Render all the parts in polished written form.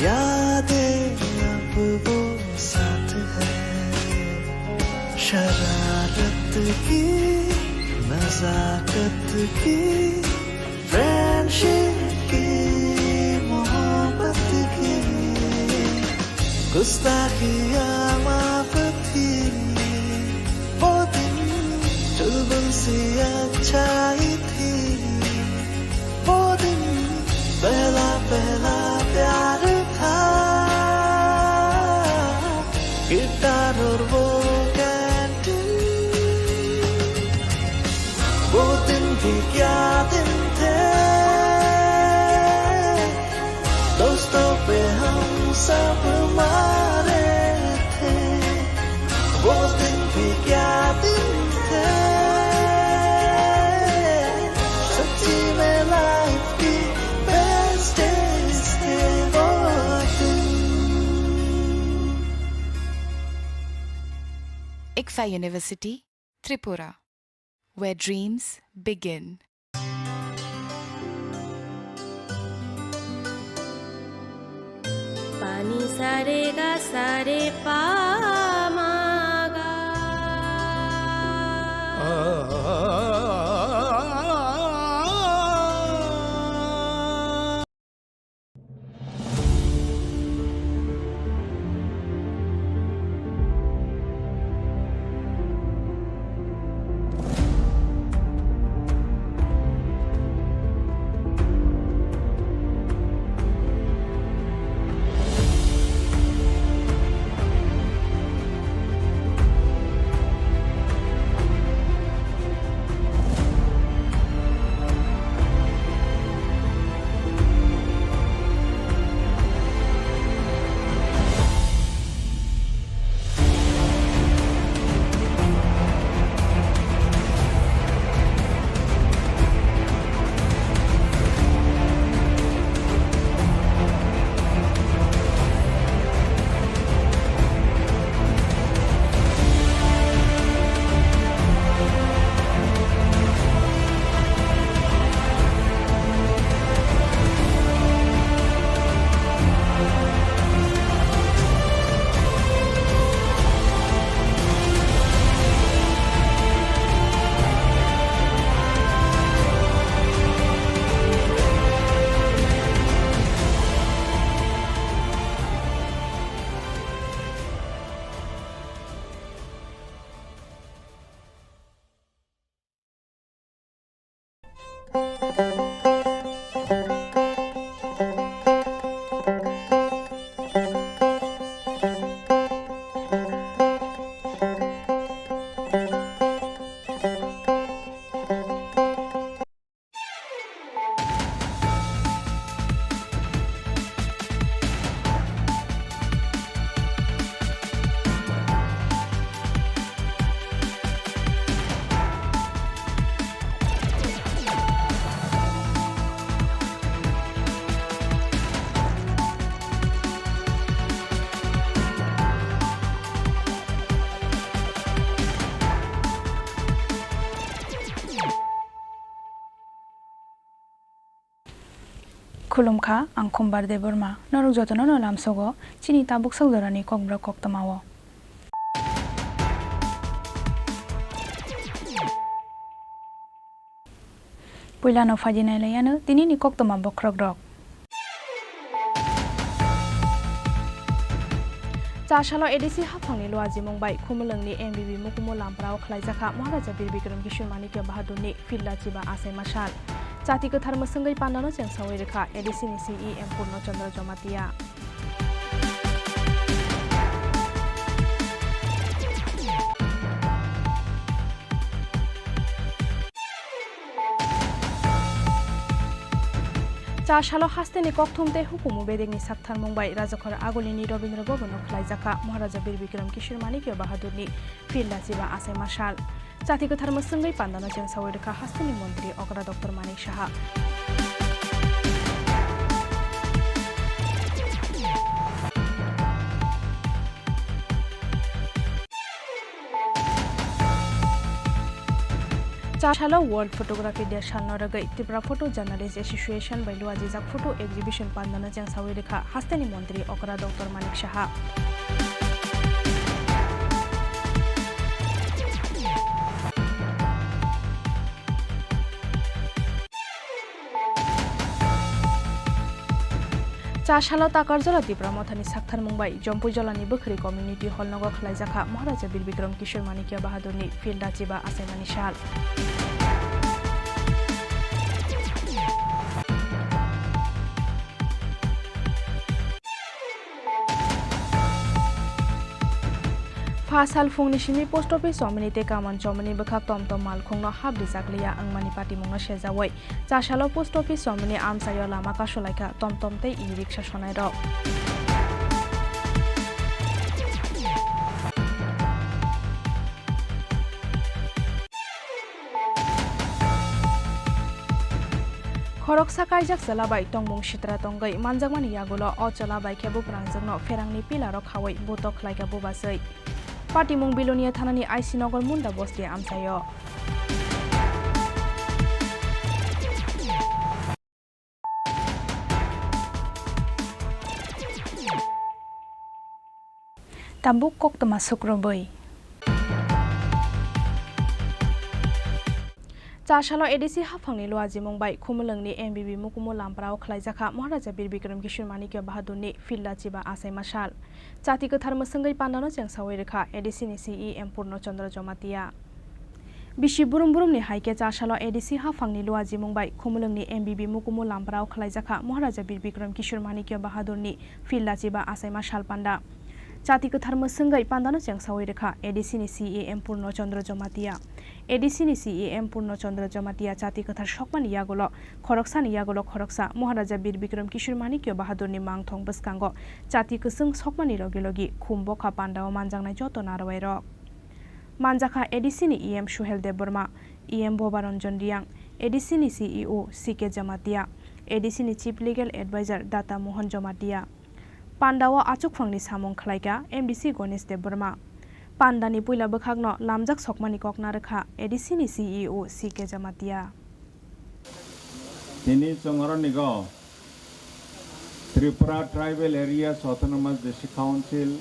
यादें अब वो साथ है शरारत की नजाकत की फ्रेंडशिप की मोहब्बत की गुस्ताखियाँ माफ थी वो दिन चुलबुल सी अच्छाई थी वो दिन पहला पहला प्यार था गिटार और वो कैंटीन वो दिन भी क्या दिन थे दोस्तों पे हम सब मारे थे वो दिन भी क्या दिन थे सच्ची में लाइफ की बेस्ट डेज थे वो दिन ICFA University, Tripura, where dreams begin. पानी सारे गा सारे पामागा खुलुमखा आं खम्बार दे बोरमा नरक जतन न लामसोगो चिनि ताबुक सौदरानि kokborok koktamawo पुइलानो फाजिनाय लायानो दिनैनि koktoma bokrok rok चाशालो एडिसि हाफांनि लवाजि मुंबाय खुमलंनि एमबिबि मुकुमो लामप्राव खलाइजाखा महाराजा बीर बिक्रम किशोर माणिक्य बाहादुरनि फिल्ला चिबा आसे मासाल जाति गोथार मोसंगै पान्दानो जों सावै रेखा एडिसिनि सिइएम पूर्णचंद्र जमातिया चाशालो हास्तेनि कक्थुमते हुकुमु बेदेगनि साक्थार मुंबाय राजखर आगलिनि रवीन्द्र भवनो खलाइजाखा महाराजा बीर बिक्रम किशोर माणिक्य बाहादुरनि फिल्ला चिबा आसे मासाल जाति गोथार मोसंगै पान्दानो जों सावै रेखा हास्तेनि मन्त्री अग्रा डक्टर मानिक साहा चाशालो वर्ल्ड फोटोग्राफी डे सालनो रगै त्रिपुरा फोटो जर्नलिस्ट एसोसिएशन बै लुआजी जाक फोटो एग्जिबिशन पान्दनो जें सावै रेखा हास्तेनि मन्त्री अकरा डॉक्टर मानिक साहा चाशालो ताकारजला त्रिपुरा मथानि साक्थार मुंबाई जम्पुजलानि बखरी कम्युनिटी हल नग खलाइजाखा महाराजा बीर विक्रम किशोर मानिकिया बाहादुरनि फिल्ड आचिबा आसाइमानि साल फासाल फुंनि सिमी पोस्ट ऑफिस समनि ते कामन चमनि बखा टमटम मालखुंनो हाबदि जागलिया अंगमानि पार्टी मुंनो सेजावै चाशालो पोस्ट ऑफिस समनि आमसायो लामा कासलाइका टमटम ते इ रिक्शा सनाय र खरकसा काइजाक चलाबाय तंगमुं सित्रा तंगै मानजाकमानि यागुलो अ चलाबाय खेबु प्रांजोंनो फेरांनि पिलारो खावै बोतक लाइका बोबासै पार्टी मुं बिलोनिया थानानि आइसि नगर मुन्दा बस्ति आमसायो ताम्बुक कोक्तमा सुक्रबै चाशालो एडिसि हाफांनि लुआजि मुंबाई खुमलंनि एमबिबि मुकुमु लामप्राव खलाइजाखा महाराजा बीर विक्रम किशोर मानिकिया बाहादुरनि फिल्ड आचिबा आसाइ मासाल जाति गोथार मसंगै पान्दानो जें सावै रेखा एडिसिनि सीईएम पूर्णचंद्र जमातिया बिसि बुरुम बुरुमनि हाइके चाशालो एडिसि हाफांनि लुआजि मुंबाई खुमलंनि एमबिबि मुकुमु लामप्राव खलाइजाखा महाराजा बीर विक्रम किशोर मानिकिया बाहादुरनि फिल्ड आचिबा आसाइ मासाल पान्दा जाति गोथार मसंगै पान्दानो जें सावै रेखा एडिसिनि सीईएम पूर्णचंद्र जमातिया एडिसिनि सीईएम पूर्णचंद्र जमातिया जाति गोथार सकमानि यागुलो खरकसानि यागुलो खरकसा महाराजा बीर विक्रम किशोर मानिकिया बाहादुरनि मांथं बसकांगो जाति गोसों सकमानि लगे लगे खुम्बखा पान्दाव मानजांनाय जत नारवाय रक मानजाखा एडिसिनि ईएम सुहेल देव बर्मा ईएम भबारंजन रियांग एडिसिनि सीईओ सीके जमातिया एडिसिनि chief legal advisor Data Mohan Jamatia पान्दाव आचुकफांनि सामं खलाइका एमडीसी गणेश देव बर्मा पान्दानि पुइला बखागनो लामजाक सकमानि ककना रेखा एडिसिनि सीईओ सीके जमातिया तिनी चंगरनिगो Tripura tribal areas autonomous district council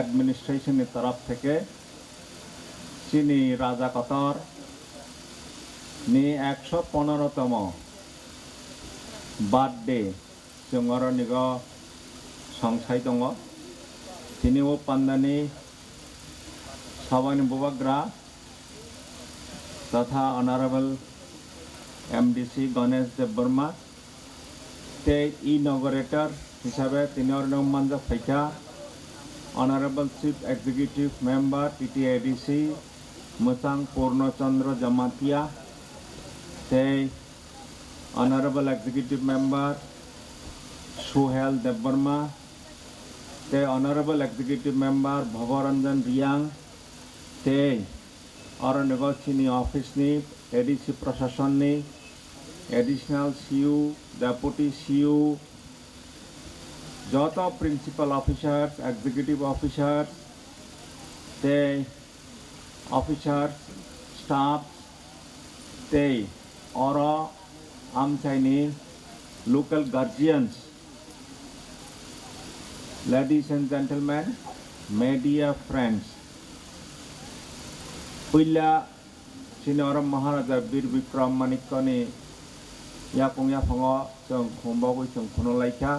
administration की तरफ থেকে চিনি রাজা কতর নি 115তম বার্থডे চंगरनिगो সংসাই दङ তিনি ও পান্দানি सभानि बुबाग्रा तथा ऑनरेबल एमडीसी गणेश देव वर्मा ते इनॉग्रेटर हिसाबै तिनीहरुनो मानजा फैका honourable chief executive member TTADC मुचांग पूर्णचंद्र जमातिया ते honourable executive member Suhel Dev Varma ते honourable executive member Bhabaranjan Reang ते अरण्यगो चिनी ऑफिसनि एडीसी प्रशासननि एडिशनल सीयू डेपुटी सीयू जत प्रिंसिपल ऑफिसर्स एग्जीक्यूटिव ऑफिसर्स ते ऑफिसर्स स्टाफ ते और आमचाइनि local guardians ladies and gentlemen media friends पुइला सिनोरम महाराजा बीर विक्रम मानिकनि यापुंग याफंगो जों खुम्बावै जों खुनो लाइका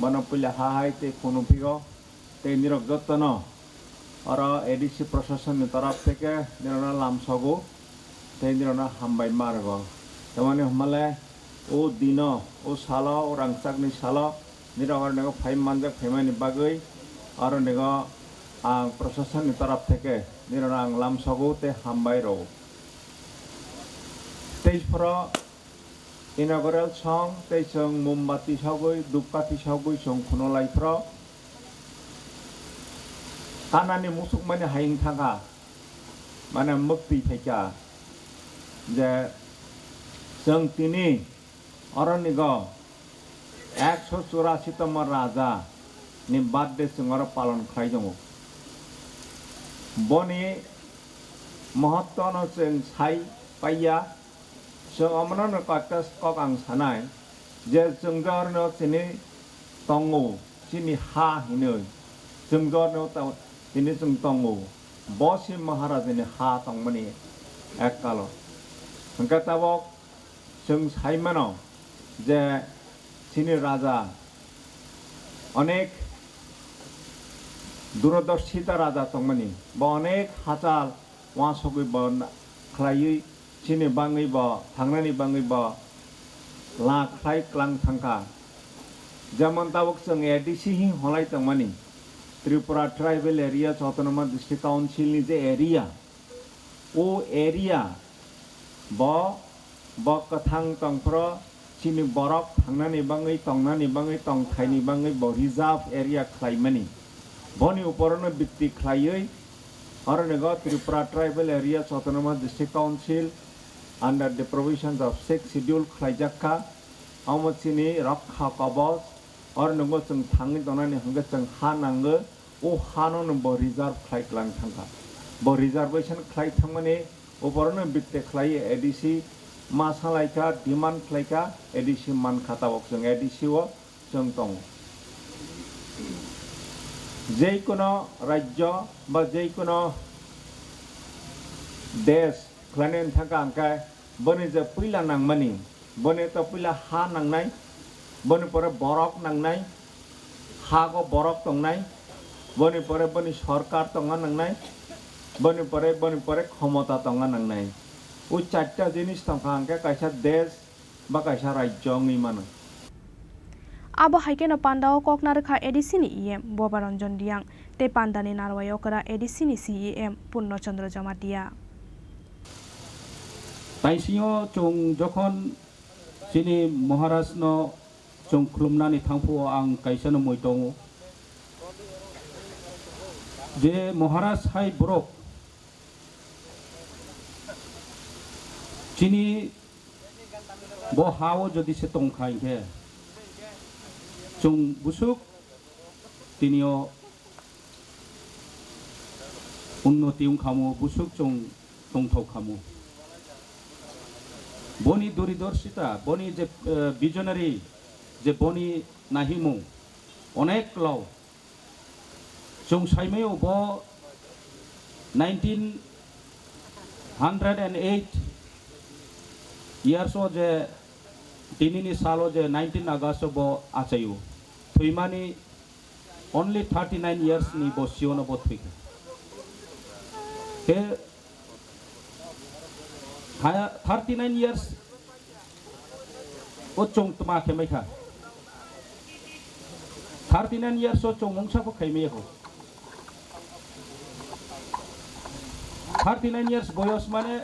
बन पुइला हाहाय ते खुनो फिगो ते निरक जतन और एडीसी प्रशासन नि तरफ থেকে निरना लामसगो ते निरना हामबाय मारगो तमाने हमले ओ दिनो ओ सालो ओ रांसाकनि सालो निरगरनेगो फाइम मानजाक फेमानि बागै और नेगो आं प्रशासन नि तरफ থেকে निरना आं लामसगो ते हामबाय रो तेजफ्रा इनॉग्रेल सॉन्ग तेजों मोमबाती सावगै दुपकाती सावगै जों खुनो लाइफ्रा कानानि मुसुक माने हायिं थांगा माने मुक्ति फैका जे जों तिनी अरनिगो 184तम राजा नि बर्थडे जों पालन खालामो बनि महत्वनो जों साइ पाइया जों अमनन कक्टास कक आं सानाय जे जों जरनो चिनि तंगो चिनि हा हिनो जों जरनो चिनि जों तंगो बसि महाराजनि हा तंमनि एक कालो हंका ताबक जों साइमानो जे चिनि राजा अनेक दूरदर्शिता राजा तंमनि ब अनेक हाचाल वासगै ब खलायै चिनि बाङै ब थांनानै बाङै ब लाख्लाय क्लां थांखा जेमन ताबक जों एडीसी हि हलाय तंमनि Tripura tribal area autonomous district council नि जे एरिया ओ एरिया ब कथां तंफ्र चिनि बरक थांनानै बाङै तंग थाइनि बाङै ब रिजर्व एरिया खलायमनि बनि उपरनो बित्ति खलायै और नगो Tripura tribal area autonomous district council under the provisions of 6th schedule खलायजाखा अमचिनि रक्षा कवच और नंगो जों थाङै दनानै हंगे जों हा नांगो ओ हानो ब रिजर्व खलायक्लां थांखा ब रिजर्वेशन खलाय थांमनि उपरनो बित्ति खलाय एडीसी मा सालायका डिमांड खलायका एडीसी मान खाताबक जों एडीसी ओ जों दं जे कोनो राज्य बा जे कोनो देश खलायनाय थांखा आंखाय बने जे पहिला नांमानि बने तो पहिला हा नांनाय बने परे बरक नांनाय हा को बरक तंनाय बने परे सरकार तंगा नांनाय बने परे क्षमता तंगा नांनाय उ चारटा जिनिस तंखा आंखाय कायसा देश बा कायसा राज्य नि मानो आबो हाइकेनो पांडाओ ककनारखा एडीसी नि ईएम बोबारंजन दियां ते पांडानि नारवायो करा एडीसी नि सीईएम पूर्णचंद्र जमातिया ताइसिङो जों जखन चिनि महाराजनो जों खुलुमनानै थांफुओ आं कायसानो मै दङ जे महाराज हाय ब्रक चिनि ब हाओ जदि से तंखायखे जों बुसुक तिनियो उन्नति खामो बुसुक जों तंथौ खामो बनी दूरदर्शिता बनी जे विजनरी जे बनी नाहिमु अनेक लाव जों साइमेयो ब 1908 years जे दिनिनि सालो जे 19 अगस्त ब आचायो थैमानि only 39 years नि बसियोनो ब थैखा ते 39 years ओ चोंग तमा खेमेखा 39 years ओ चोंग मंगसा को खेमेखो 39 years बयस माने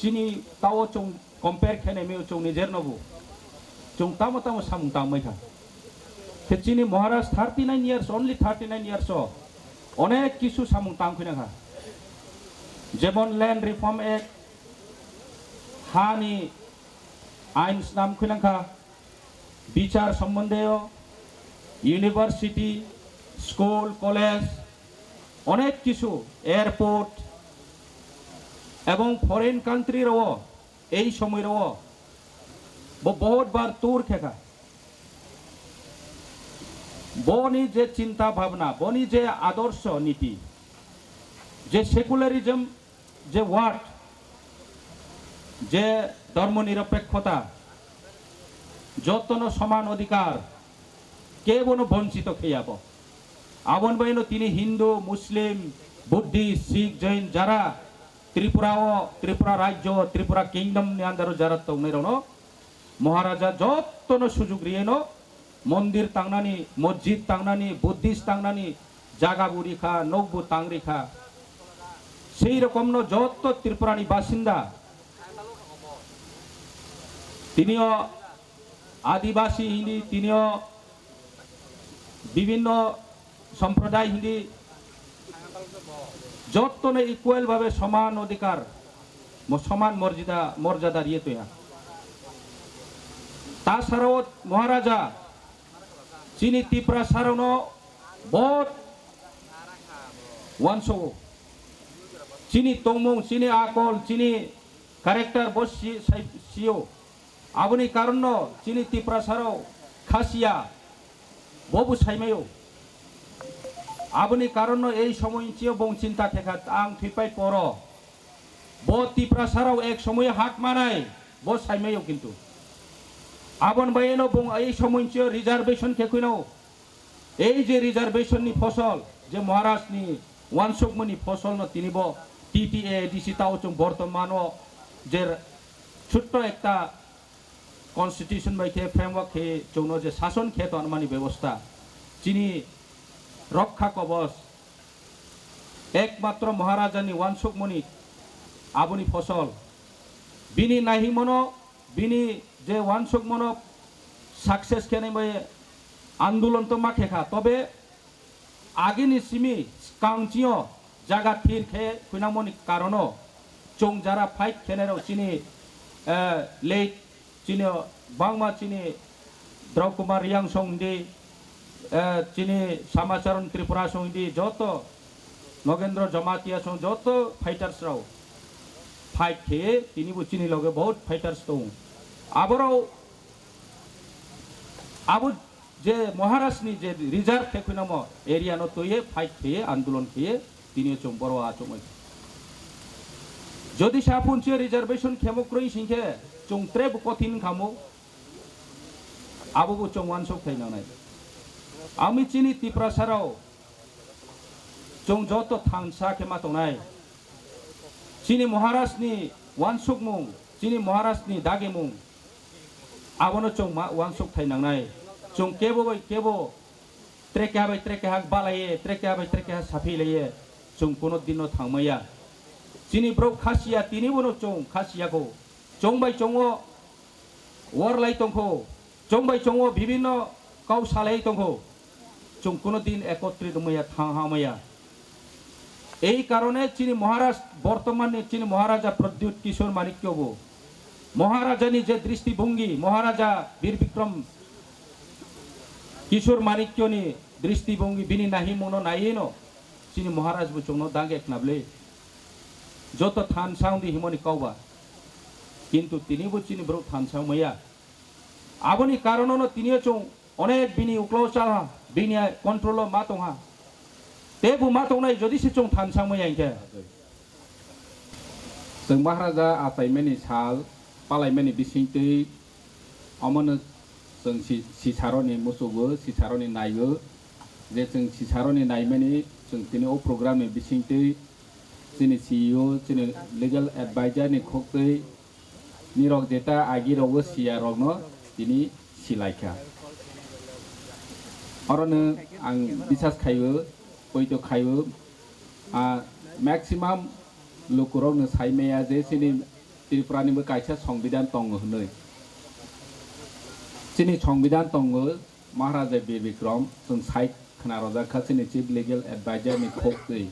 चिनि ताओ चोंग कंपेयर खेने में चोंग निजेर नबु चोंग तामो तामो सामुं तामैखा ते चिनि महाराज 39 years only 39 years ओ अनेक किसु सामुं तामखिनाखा जेमन लैंड रिफॉर्म एक्ट हानि आइन नाम खुलंखा विचार संबंधेय यूनिवर्सिटी स्कूल कॉलेज अनेक किसु एयरपोर्ट एवं फरेन कांट्री रो এই সময় रो बहुत बार टूर खेखा बनी जे चिंता भावना बनी जे आदर्श नीति जे सेकुलरिज्म जे वार्ड जे धर्मनिरपेक्षता যতন সমান অধিকার কেবল বঞ্চিত খেয়াব আবন বাইনো তিনি হিন্দু মুসলিম বুদ্ধিস্ট শিখ জৈন যারা ত্রিপুরা রাজ্য ত্রিপুরা কিংডম नि आन्दारो যারা তংনেরনো মহারাজা যতন সুযোগ রিয়েনো মন্দির তাংনানি মসজিদ তাংনানি বুদ্ধিস্ট তাংনানি জাগা বুড়িখা নৌবু তাংরিখা সেই রকম যত ত্রিপুরানি বাসিন্দা তিনিও आदिवासी हिंदी तिनियो विभिन्न सम्प्रदाय हिंदी जतने इक्वल भावे समान अधिकार समान मर्यादा दिए तो ताछाड़ाओ महाराजा चिनी त्रिपुरा सारानो बहुत वंश चिनी तोंगमुं चिनी आकल चिनी ক্যারেক্টার বসি সিও আবনি কারণ চিনি ত্রিপুরা সারাও খাসিয়া ববু সাইমায়ও আবনি কারণ এই সময় চিও বং চিন্তা থেকা আং থিপাই পর ব ত্রিপুরা সারাও এক সময় হাট মানায় ব সাইমায়ও কিন্তু আবন বাইনো বং এই সময় চিও রিজার্ভেশন খেকুইনো এই যে রিজার্ভেশন নি ফসল যে মহারাষ্ট্র নি ওয়ানসুকমনি ফসল ন তিনি ব টিটিএ ডিসি তাও চং বর্তমান যে ছোট্ট একটা কনস্টিটিউশন বাইকে ফ্রেমওয়ার্ক হে চৌন যে শাসন খেত অনুমানী ব্যবস্থা চিনি রক্ষা কবচ একমাত্র মহারাজানি ওয়ানসুকমনি আবনি ফসল বিনি নাহি মনো বিনি যে ওয়ানসুকমন সাকসেস কেনে আন্দোলন তো মাখেখা তবে আগেনি সিমি কাউন্টিও জায়গা থির খেয়ে কুনামনি কারণ চং যারা ফাইট খেনেরও চিনি লেট চিনি বাংমা চিনি দ্রৌকুমার রিয়াং সংদি চিনি শ্যামাচরণ ত্রিপুরা সংদি যত নগেন্দ্র জমাতিয়া সং যত ফাইটার্সরাও ফাইট খেয়ে তিনি চিনি লগে বহুত ফাইটার্স দং আবারও আবু যে মহারাষ্ট্রনি যে রিজার্ভ থেকুনাম এরিয়া ন তৈয়ে ফাইট খেয়ে আন্দোলন খেয়ে তিনি চং বড় আচময় যদি সাপুনছে রিজার্ভেশন খেমক্রই সিংহে চং ট্রেব কঠিন খামো আবু চং ওয়ানসক থাইনা নাই আমি চিনি ত্রিপুরা সারাও চং যত থাংসা খেমা তংনাই চিনি মহারাষ্ট্রনি ওয়ানসক মুং চিনি মহারাষ্ট্রনি দাগে মুং আবনো চং ওয়ানসক থাইনাंनाय চং কেবো ট্রেকে হাক বালায়ে ট্রেকে হাক সাফি লয়ে চং কোনো দিন থাंमैया চিনি ব্রো খাসিয়া তিনি বনো চং খাসিয়াকো চংবাই চংও ওয়ারলাই তংখো চংবাই চংও বিভিন্ন কাউ সালাই তংখো চং কোনো দিন একত্রিত মইয়া থাंहामैया এই কারণে চিনি মহারাষ্ট্র বর্তমানে চিনি মহারাজা প্রদ্যুৎ কিশোর মানিক্যবো মহারাজানি যে দৃষ্টিভঙ্গি মহারাজা বীর বিক্রম কিশোর মানিক্যনি দৃষ্টিভঙ্গি বিনি নাহি মনো নাইনো চিনি মহারাজ বো চংনো দাগে একনাবলে যত থান সাউন্দি হিমনি কাউবা কিন্তু তিনি বো চিনি ব্রো থান সাউমাইয়া আবনি কারণন তিনিও চং অনেক বিনি উক্লৌচা বিনি কন্ট্রোল মাতংহা তেবু মাতংनाय যদি সে চং থান সাউমাইয়া ইনকে जों महाराजा आसायमेनि साल पालायमेनि बिसिंतै अमन जों सिसारनि मोसौबो सिसारनि नायबो जे जों सिसारनि नायमेनि जों तिनि ओ प्रोग्रामनि बिसिंतै जोंनि सीईओ जोंनि लिगेल एडभाइजर नि खोक्तै निरक जेता आगिरावबो सिया रगनो तिनि सिलायखा अरनो आं बिसास खायबो पयतो खायबो मैक्सिमाम लुकुरंनो साइमेया जे सिनि त्रिपुरानिबो कायसा संविधान दङ होनै सिनि संविधान दङ महाराजा बीर विक्रम जों साइट खोनारजाखा सिनि चीफ लिगेल एडभाइजर नि खोक्तै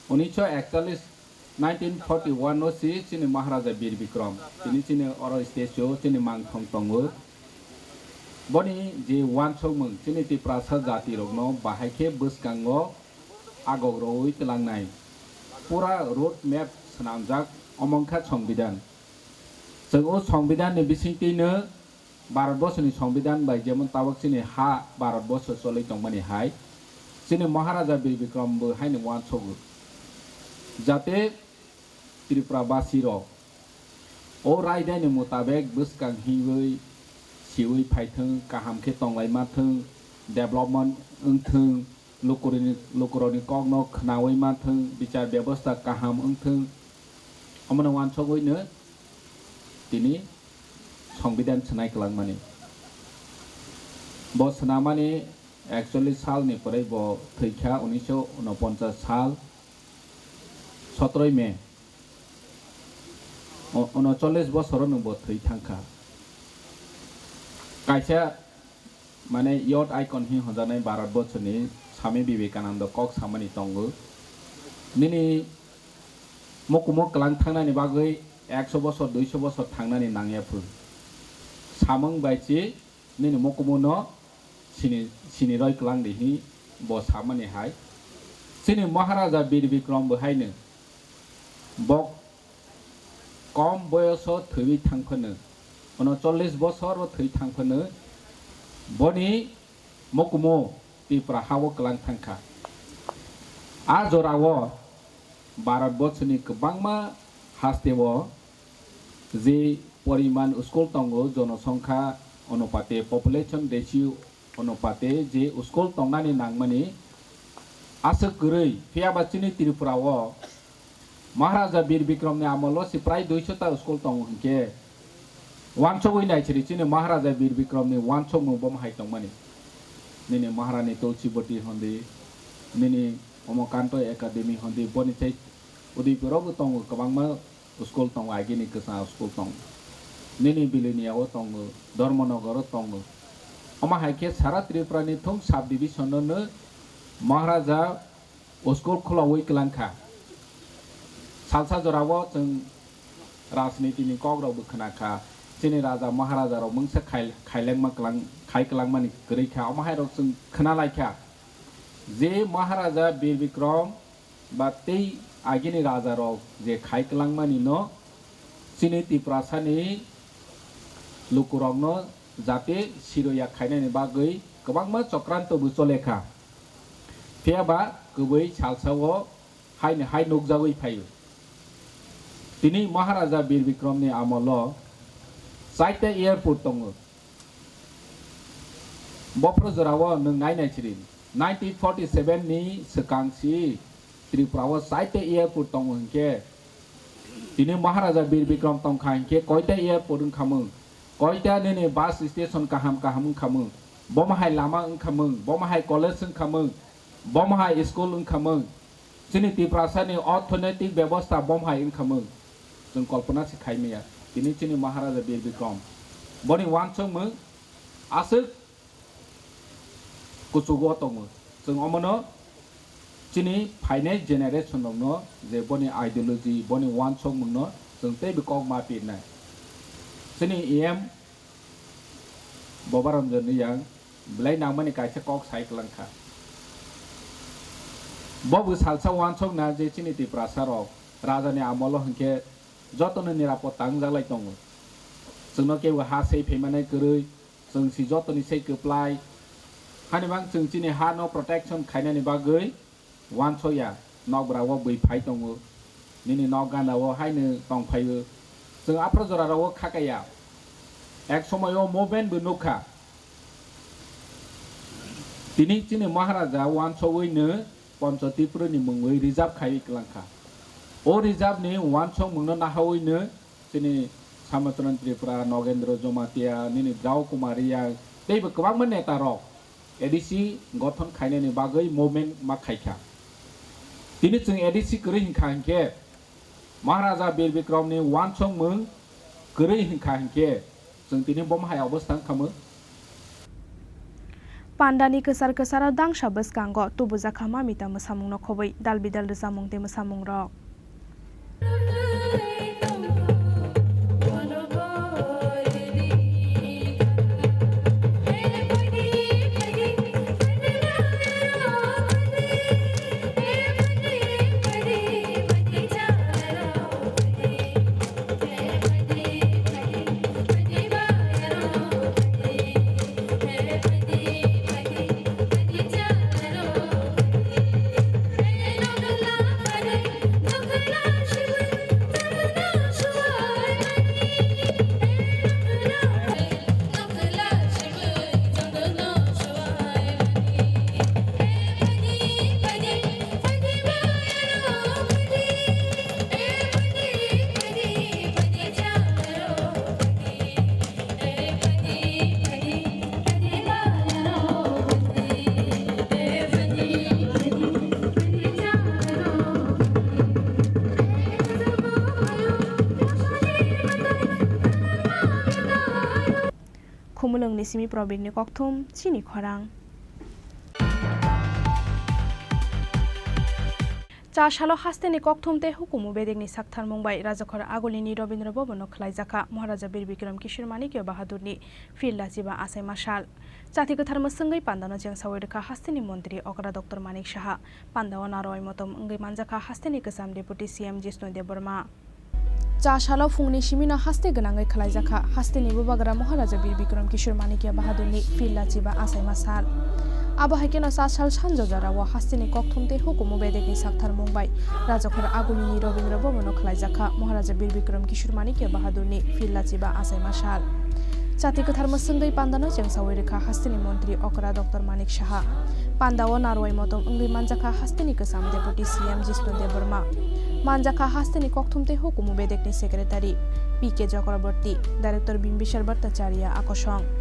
1941 1941 नो सि सिनि महाराजा बीर विक्रम तिनि सिनि अर स्टेजो सिनि मांथं दङ बनि जे वानसौमों सिनि त्रिपुरा सा जाति रगनो बाहायखे बोसकांगो आगग्रौइ तलांनाय पूरा रोड मैप सनामजाक अमंखा संविधान जों संविधान नि बिसिंतिनो भारतवर्षनि संविधान बाय जेमन तावकसिनि हा भारतवर्ष चलै दंमानि हाय सिनि महाराजा बीर विक्रम बो हायनो वानसौगो जाते त्रिपुरा बासिर ओ रायदायनि मुताबिक बोसकां हिवै सिवै फायथों काहामखे तंलाय माथों डेभलपमेंट ओंथों लुकुरनि कगनो खनावै माथों बिचार व्यवस्था काहाम ओंथों अमन वानसौगैनो तिनि संविधान सोनाय खालाममानि ब सोनामानि 41 सालनिफ्राय ब थैखा 1949 साल 17 मे 39 बोसोरावनो ब थै थांखा कायसा माने यट आइकन हि हजानाय भारतवर्षनि स्वामी विवेकानंद कक सामानि दंगो निनि मकुमक कलां थांनायनि बागै 100 बोसोर 200 बोसोर थांनानै नांयाफोर सामं बायचि निनि मकुमनो सिनि रय कलां देहि ब सामानि हाय सिनि महाराजा बीर विक्रम बहायनो बक कम बयस थै थांफोनो उन 40 बছर थै थांफोनो बनि मकुमो त्रिपुरा हाव कलां थांखा आ जराव भारतबर्षनि गोबांमा हास्तेव जे परिमाण स्कुल दंगो जनसंख्या अनुपाते पपुलेशन रेशियो अनुपाते जे स्कुल दंनानि नांमानि आसो गरै फियाबाचिनि त्रिपुराव महाराजा वीर विक्रमनि आमोल से प्राय 200 स्कुल दं हंके वानसोगै नायचिरिचिनि महाराजा वीर विक्रमनि वानसोगनो बमहाय दंमानि निनि महारानी तुलसीवती हंदि निनि अमकान्त एकाडेमी हंदि बनिचै उदयपुरावबो दं गोबांमा स्कुल दं आगिनि गोसा स्कुल दं निनि बिलिनियाव दं धर्मनगर दं अमाहायके सारा त्रिपुरानि थं सब डिविजननो महाराजा स्कुल खुलावै कलांखा सालसा जराव जों राजनीतिनि कग्रावबो खोनाखा जोंनि राजा महाराजा राव मोनसे खायलेंमा कलां खायकलांमानि गरैखा अमाहायराव जों खोनालायखा जे महाराजा वीर विक्रम बा तै आगिनि राजा राव जे खायकलांमानि न चिनि त्रिपुरासानि लुकुरंनो जाते सिरोया खायनायनि बागै गोबांमा चक्रान्तबो चलेखा फेयाबा गुबै सालसाव हायनो हाय नगजावै फायो दिनै महाराजा वीर विक्रमनि आमोल चाइटा एयारपोर्ट दङ बफ्र जराव नों नायनायसिरि 1947 नि सकांसि त्रिपुराव चाइटा एयारपोर्ट दङ हंके दिनै महाराजा वीर विक्रम दंखा हंके कयटा एयारपोर्ट खामो कयटा नेने बास स्टेशन काहाम खामो बमहाय लामा ओंखामो बमहाय कलेज ओंखामो बमहाय स्कुल ओंखामो जोंनि त्रिपुरासानि अर्थनैतिक व्यवस्था बमहाय ओंखामो जों कल्पना से खायमेया दिनै जोंनि महाराजा वीर विक्रम बनि वानसोंमो आसो कुचुगो दङ जों अमनो जोंनि फाइनाल जेनेरेशनावनो जे बनि आइडियोलॉजी बनि वानसोंमोनो जों तै बिकग मापिनाय जोंनि एम बबारंजन यां ब्लाइ नामनि कायसे कक साइक्लांखा बबु सालसा वानसों ना जे जोंनि त्रिपुरासाराव राजानि आमोल हंके जतन निरापत्ता जालाय दङ जोंनो केव हा सै फेमानाय गरै जों सि जतन सै कप्लाय हानिबां जों जोंनि हा न प्रोटेक्शन खायनायनि बागै वानसोया नगब्राव बैफाय दङ निनि नगानाव हायनो दंफायो जों आफ्रजराव खाकाया एक समयाव मोमेन्टबो नुखा दिनै जोंनि महाराजा वानसोयैनो पंचतीपुरनि मुङै रिजार्भ खायलांखा ओ रिजार्व ने वानसों मुंनो नाहावैनो जोंनि सामचरण त्रिपुरा नगेन्द्र जमातिया निनि दाव कुमारिया दैबो गोबांमोन नेता रक एडिसी गठन खायनायनि बागै मुभमेन्ट मा खायखा दिनै जों एडिसी गरै हिंखा हिंखे महाराजा वीर विक्रमनि वानसों मुं गरै हिंखा हिंखे जों दिनै बमहाय अबस्थान खामो पान्डानि केसार दांसा बसकांग तुबुजाखा मामिता मोसामुं नखबै दालबिदाल रोजामुं दे मोसामुं रक खुमुलंनि सिमी प्रबीरनि कक्थुम चिनी खरां चाशालो हास्तेनि कक्थुमते हुकुमु बेदेगनि साकथार मुंबाई राजखर आगलिनी रवीन्द्र भवन खलाइजाखा महाराजा वीर विक्रम किशोर मानिक्य बाहादुरनि फिरला जिबा आसाय मासाल जाति गोथार मसंगै पान्दानो जें सावैरखा हास्तेनि मन्त्री अग्रा डक्टर मानिक साहा पान्दाव नारय मतम अंगै मानजाखा हास्तेनि गोसाम डेपुटी सीएम जिष्णु देबबर्मा सालाव फुंनि सिमिना हास्ते गोनाङै खालायजाखा हास्तेनि बुबाग्रा महाराजा बीर बिक्रम किशोर मानिकिया बाहादुरनि फिरलाची बा आसायमा साल आबाहायकेनो साल सानजजाराव हास्तेनि ककथुमते हुकुमु बेदेकनि साक्थार मुंबाय राजखर आगुलिनि रबीन्द्र भवनो खालायजाखा महाराजा बीर बिक्रम किशोर मानिकिया बाहादुरनि फिरलाची बा आसायमा साल जाति गोथार मोसोंगै पान्दानो जेंसावै रेखा हास्तेनि मन्त्री अकरा डक्टर मानिक साहा पान्दाओ नारवाय मतम ओंगै मानजाखा हास्तेनि गोसाम डेपुटी सीएम जिष्णु देबबर्मा मानजाखा हास्तेनि ककथुमते हुकुमु बेदेकनि secretary PK Chakraborty director Bimbisar Bhattacharya आकसं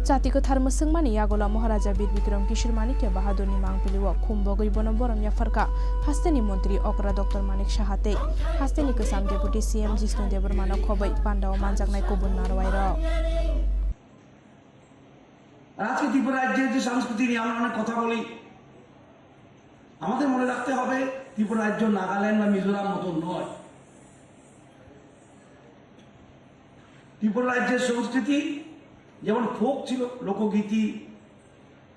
जाति गोथार मोसोंमानि यागोला महाराजा बीर बिक्रम किशोर मानिकिया बाहादुरनि मांपिलिव खुम्बगै बनम बरम याफरका हास्तेनि मन्त्री अकरा डक्टर मानिक साहाते हास्तेनि गोसाम डेपुटी सीएम जिष्णु देबबर्मानो खबै पान्दाओ मानजाकनाय गुबुन नारवाय र আজকে ত্রিপুরা রাজ্যের যে সংস্কৃতি নিয়ে আমরা অনেক কথা বলি আমাদের মনে রাখতে হবে ত্রিপুরা রাজ্য নাগাল্যান্ড বা মিজোরাম মতো নয় ত্রিপুরা রাজ্যের সংস্কৃতি যেমন ফোক ছিল লোকগীতি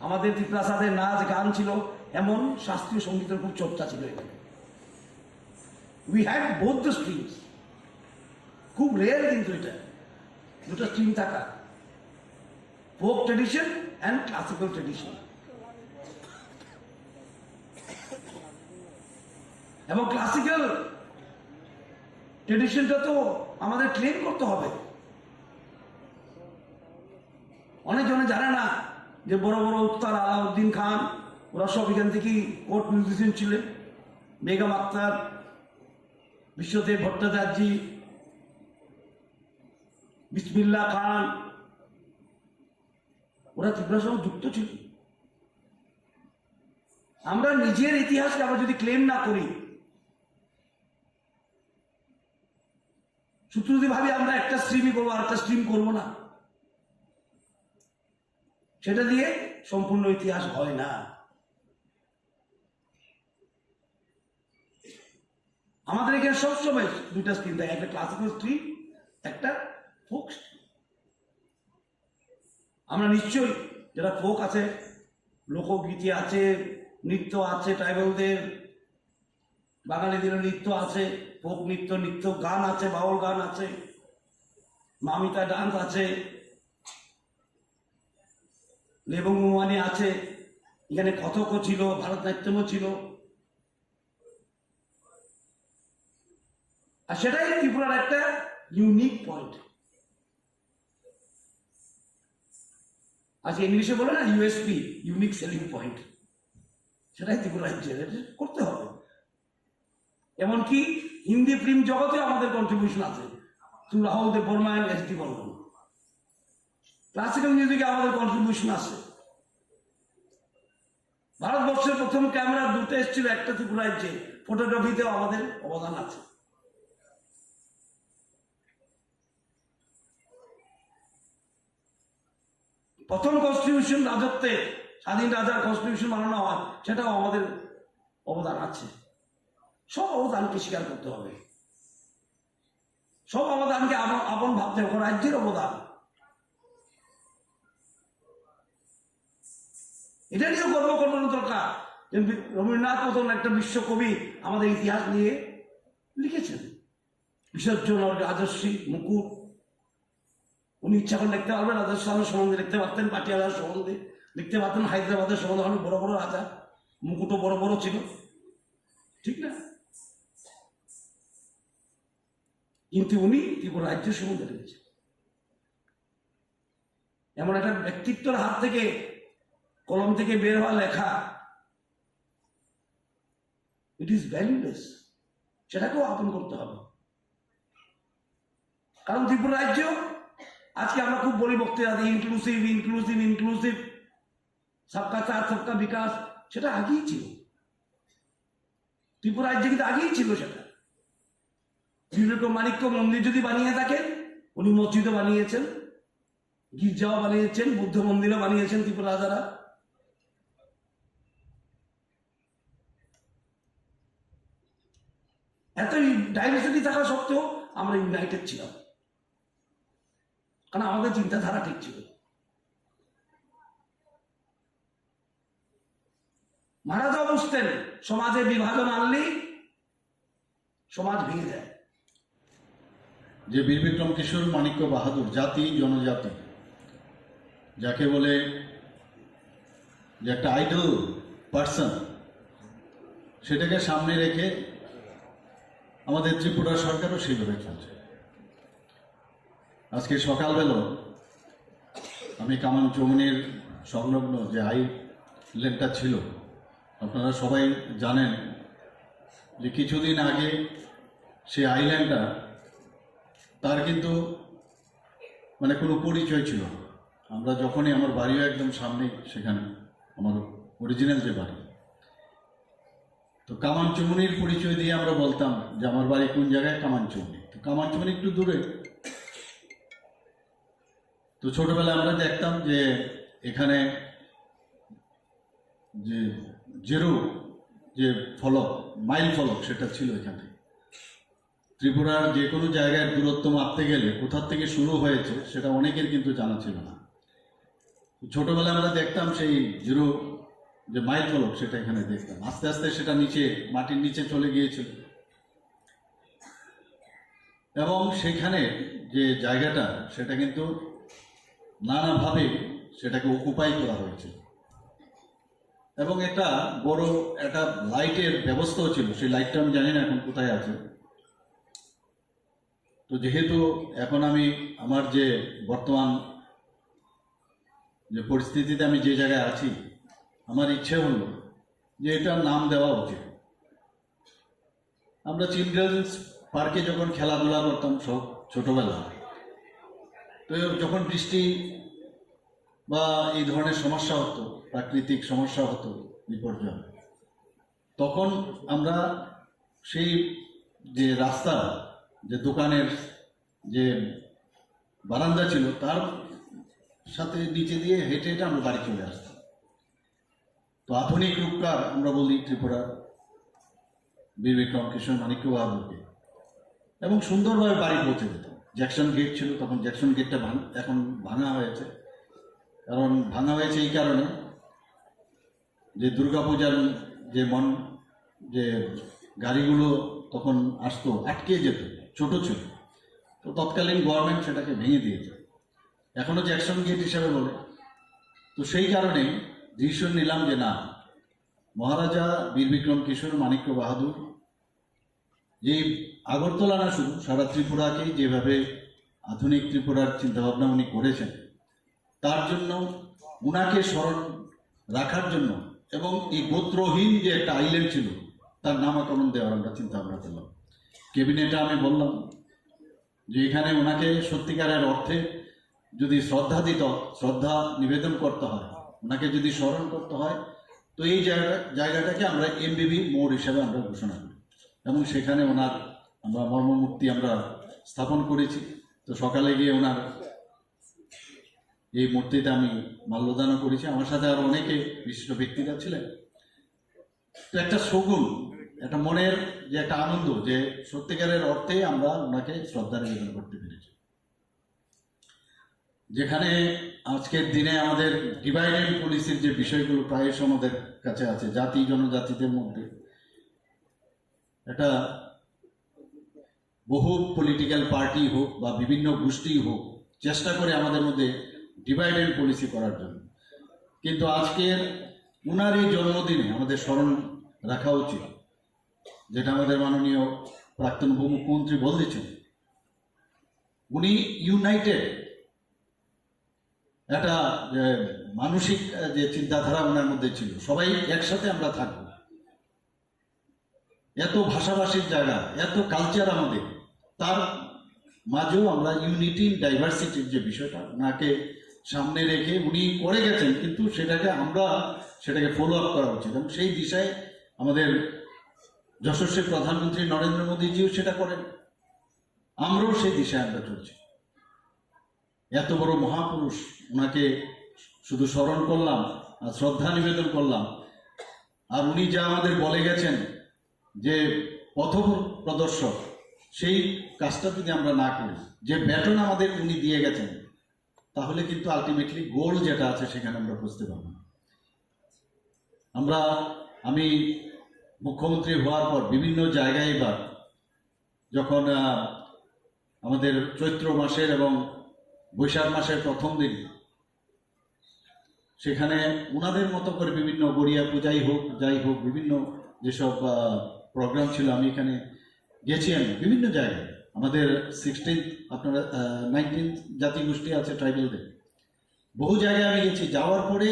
আমাদের ত্রিপ্রাসাদের নাচ গান ছিল এমন শাস্ত্রীয় সঙ্গীতের খুব চর্চা ছিল এখানে we had both the streams খুব রেয়ার কিন্তু এটা দুটো স্ট্রিম থাকা folk tradition and classical tradition এবং ক্লাসিক্যাল ট্রেডিশনটা তো আমাদের ক্লেম করতে হবে অনেকজনে জানে না যে বড় বড় উস্তাদ আলাউদ্দিন খান ওরা সব এখান থেকেই কোর্ট মিউজিশিয়ান ছিলেন বেগম আক্তার বিশ্বদেব ভট্টাচার্য বিসমিল্লাহ খান ওরা ত্রিপুরার সঙ্গে যুক্ত ছিল আমরা নিজের ইতিহাসকে আমরা যদি ক্লেম না করি শুধু যদি ভাবি আমরা একটা স্ট্রিমই করবো আর একটা স্ট্রিম করবো না সেটা দিয়ে সম্পূর্ণ ইতিহাস হয় না আমাদের এখানে সবসময় দুইটা স্ট্রিম থাকে একটা ক্লাসিক্যাল স্ট্রিম একটা ফোক স্ট্রিম আমরা নিশ্চয়ই যারা ফোক আছে লোকগীতি আছে নৃত্য আছে ট্রাইবালদের বাঙালিদের নৃত্য আছে ফোক নৃত্য গান আছে বাউল গান আছে মামিতা ডান্স আছে লেবুমুয়ানি আছে এখানে কথকও ছিল ভারতনাট্যমও ছিল আর সেটাই ত্রিপুরার একটা ইউনিক পয়েন্ট আজকে ইংলিশে বলে না ইউএসপি ইউনিক সেলিং পয়েন্ট সেটাই ত্রিপুরা রাজ্যের করতে হবে এমনকি হিন্দি ফিল্ম জগতে আমাদের কন্ট্রিবিউশন আছে through Rahul Dev Burman and S D Burman classical মিউজিকে আমাদের কন্ট্রিবিউশন আছে ভারতবর্ষের প্রথম ক্যামেরা দুটো এসেছিল একটা ত্রিপুরা রাজ্যে ফটোগ্রাফিতেও আমাদের অবদান আছে প্রথম কনস্টিটিউশন রাজত্বে স্বাধীন রাজার কনস্টিটিউশন বানানো হয় সেটাও আমাদের অবদান আছে সব অবদানকে স্বীকার করতে হবে সব অবদানকে আপন ভাবতে হবে রাজ্যের অবদান এটা নিয়ে গর্ব করার দরকার রবীন্দ্রনাথ মতন একটা বিশ্বকবি আমাদের ইতিহাস নিয়ে লিখেছেন বিসর্জন রাজশ্রী মুকুট উনি ইচ্ছা করে লিখতে পারবেন রাজস্থানের সম্বন্ধে লিখতে পারতেন পাটিয়ালার সম্বন্ধে লিখতে পারতেন হায়দ্রাবাদের সম্বন্ধে অনেক বড় বড় রাজা মুকুটও বড় বড় ছিল ঠিক না কিন্তু উনি ত্রিপুরা রাজ্যের সম্বন্ধে লিখেছেন এমন একটা ব্যক্তিত্বের হাত থেকে কলম থেকে বের হওয়া লেখা ইট ইজ ভ্যালুলেস সেটাকেও আপন করতে হবে কারণ ত্রিপুরা রাজ্য আজকে আমরা খুব বলি বক্তৃতা ইনক্লুসিভ ইনক্লুসিভ ইনক্লুসিভ সবকা সাথ সবকা বিকাশ সেটা আগেই ছিল ত্রিপুরা রাজ্যে কিন্তু আগেই ছিল সেটা মানিক্য মন্দির যদি বানিয়ে থাকেন উনি মসজিদও বানিয়েছেন গির্জাও বানিয়েছেন বুদ্ধ মন্দিরও বানিয়েছেন ত্রিপুরা রাজারা এত ডাইভার্সিটি থাকা সত্ত্বেও আমরা ইউনাইটেড ছিলাম কারণ আমাদের চিন্তাধারা ঠিক ছিল মহারাজাও বুঝতেন সমাজে বিভাজন আনলেই সমাজ ভেঙে যায় যে বীর বিক্রম কিশোর মানিক্য বাহাদুর জাতি জনজাতি যাকে বলে যে একটা আইডল পার্সন, সেটাকে সামনে রেখে আমাদের ত্রিপুরা সরকারও সেইভাবে চলছে। আজকে সকালবেলা আমি কামান চৌমনির সংলগ্ন যে আইল্যান্ডটা ছিল, আপনারা সবাই জানেন যে কিছুদিন আগে সেই আইল্যান্ডটা তার কিন্তু মানে কোনো পরিচয় ছিল না। আমরা যখনই, আমার বাড়িও একদম সামনে, সেখানে আমার অরিজিনাল যে বাড়ি, তো কামানচুমনির পরিচয় দিয়ে আমরা বলতাম যে আমার বাড়ি কোন জায়গায়, কামানচুমনি। তো কামানচুমনি একটু দূরে। তো ছোটবেলায় আমরা দেখতাম যে এখানে যে জিরো যে ফলক, মাইল ফলক, সেটা ছিল এখানে। ত্রিপুরার যে কোনো জায়গায় দূরত্ব মাপতে গেলে কোথার থেকে শুরু হয়েছে সেটা অনেকের কিন্তু জানা ছিল না। ছোটবেলায় আমরা দেখতাম সেই জিরো যে মাইল ফলক, সেটা এখানে দেখতাম। আস্তে আস্তে সেটা নিচে, মাটির নিচে চলে গিয়েছিল, এবং সেখানে যে জায়গাটা সেটা কিন্তু নানাভাবে সেটাকে অকুপাই করা হয়েছে, এবং একটা বড় একটা লাইটের ব্যবস্থাও ছিল। সেই লাইটটা আমি জানি না এখন কোথায় আছে। তো যেহেতু এখন আমি আমার যে বর্তমান যে পরিস্থিতিতে আমি যে জায়গায় আছি, আমার ইচ্ছে হলো যে এটার নাম দেওয়া উচিত। আমরা চিলড্রেন্স পার্কে যখন খেলাধুলা করতাম সব ছোটবেলা, তো যখন বৃষ্টি বা এই ধরনের সমস্যা হতো, প্রাকৃতিক সমস্যা হতো, বিপর্যয়, তখন আমরা সেই যে রাস্তা, যে দোকানের যে বারান্দা ছিল, তার সাথে নিচে দিয়ে হেঁটে হেঁটে আমরা বাড়ি চলে আসতাম। তো আধুনিক রূপকার আমরা বলি ত্রিপুরার বীর বিক্রম কিশোর মানিক্য বাহাদুরকে, এবং সুন্দরভাবে বাড়ি পৌঁছে যেতাম। জ্যাকসন গেট ছিল তখন, জ্যাকসন গেটটা এখন ভাঙা হয়েছে। কারণ ভাঙা হয়েছে এই কারণে যে দুর্গাপূজার যে গাড়িগুলো তখন আসতো, আটকে যেত, ছোট ছিল, তো তৎকালীন গভর্নমেন্ট সেটাকে ভেঙে দিয়েছে, এখনো জ্যাকসন গেট হিসাবে বলে। তো সেই কারণে ডিসিশন নিলাম যে না, মহারাজা বীর বিক্রম কিশোর মানিক্য বাহাদুর যে আগরতলা না, শুধু সারা ত্রিপুরাকেই যেভাবে আধুনিক ত্রিপুরার চিন্তাভাবনা উনি করেছেন, তার জন্য উনাকে স্মরণ রাখার জন্য, এবং এই গোত্রহীন যে একটা আইল্যান্ড ছিল তার নামকরণ দেওয়ার আমরা চিন্তা ভাবনা করলাম। ক্যাবিনেটে আমি বললাম যে এখানে ওনাকে সত্যিকারের অর্থে যদি শ্রদ্ধা নিবেদন করতে হয়, ওনাকে যদি স্মরণ করতে হয়, তো এই জায়গাটাকে আমরা এমবিবি মোড় হিসাবে আমরা ঘোষণা করি, এবং সেখানে ওনার আমরা মর্মমূর্তি আমরা স্থাপন করেছি। তো সকালে গিয়ে ওনার এই মূর্তিতে আমি মাল্যদানও করেছি। আমার সাথে আরো অনেকে বিশিষ্ট ব্যক্তিরা ছিলেন। তো একটা শগুন, একটা মনের যে একটা আনন্দ, যে সত্যিকারের অর্থে আমরা ওনাকে শ্রদ্ধা নিবেদন করতে পেরেছি। যেখানে আজকের দিনে আমাদের ডিভাইড অ্যান্ড পলিসির যে বিষয়গুলো প্রায়শ আমাদের কাছে আছে, জাতি জনজাতিদের মধ্যে এটা বহু পলিটিক্যাল পার্টি হোক বা বিভিন্ন গোষ্ঠী হোক, চেষ্টা করে আমাদের মধ্যে ডিভাইড অ্যান্ড পলিসি করার জন্য। কিন্তু আজকের উনার এই জন্মদিনে আমাদের স্মরণ রাখা উচিত, যেটা আমাদের মাননীয় প্রাক্তন উপমুখ্যমন্ত্রী বলেছেন। উনি ইউনাইটেড একটা মানসিক যে চিন্তাধারা ওনার মধ্যে ছিল, সবাই একসাথে আমরা থাকবো। এত ভাষাভাষীর জায়গা, এত কালচার আমাদের, তার মাঝেও আমরা ইউনিটি ইন ডাইভার্সিটির যে বিষয়টা ওনাকে সামনে রেখে উনি করে গেছেন, কিন্তু সেটাকে ফলো আপ করা উচিত। এবং সেই দিশায় আমাদের যশস্বী প্রধানমন্ত্রী নরেন্দ্র মোদীজিও সেটা করেন, আমরাও সেই দিশায় আমরা চলছি। এত বড় মহাপুরুষ, ওনাকে শুধু স্মরণ করলাম আর শ্রদ্ধা নিবেদন করলাম, আর উনি যা আমাদের বলে গেছেন যে পথ প্রদর্শক, সেই কাজটা যদি আমরা না করি, যে ব্যাটন আমাদের উনি দিয়ে গেছেন, তাহলে কিন্তু আলটিমেটলি গোল যেটা আছে সেখানে আমরা বুঝতে পারবো না। আমি মুখ্যমন্ত্রী হওয়ার পর বিভিন্ন জায়গায়, এবার যখন আমাদের চৈত্র মাসের এবং বৈশাখ মাসের প্রথম দিন সেখানে ওনাদের মতো করে বিভিন্ন গড়িয়া পূজাই হোক যাই হোক বিভিন্ন যেসব প্রোগ্রাম ছিল আমি এখানে গেছি আমি বিভিন্ন জায়গায় আমাদের 16 আপনারা 19 জাতিগোষ্ঠী আছে ট্রাইবেলদের বহু জায়গায় আমি গেছি যাওয়ার পরে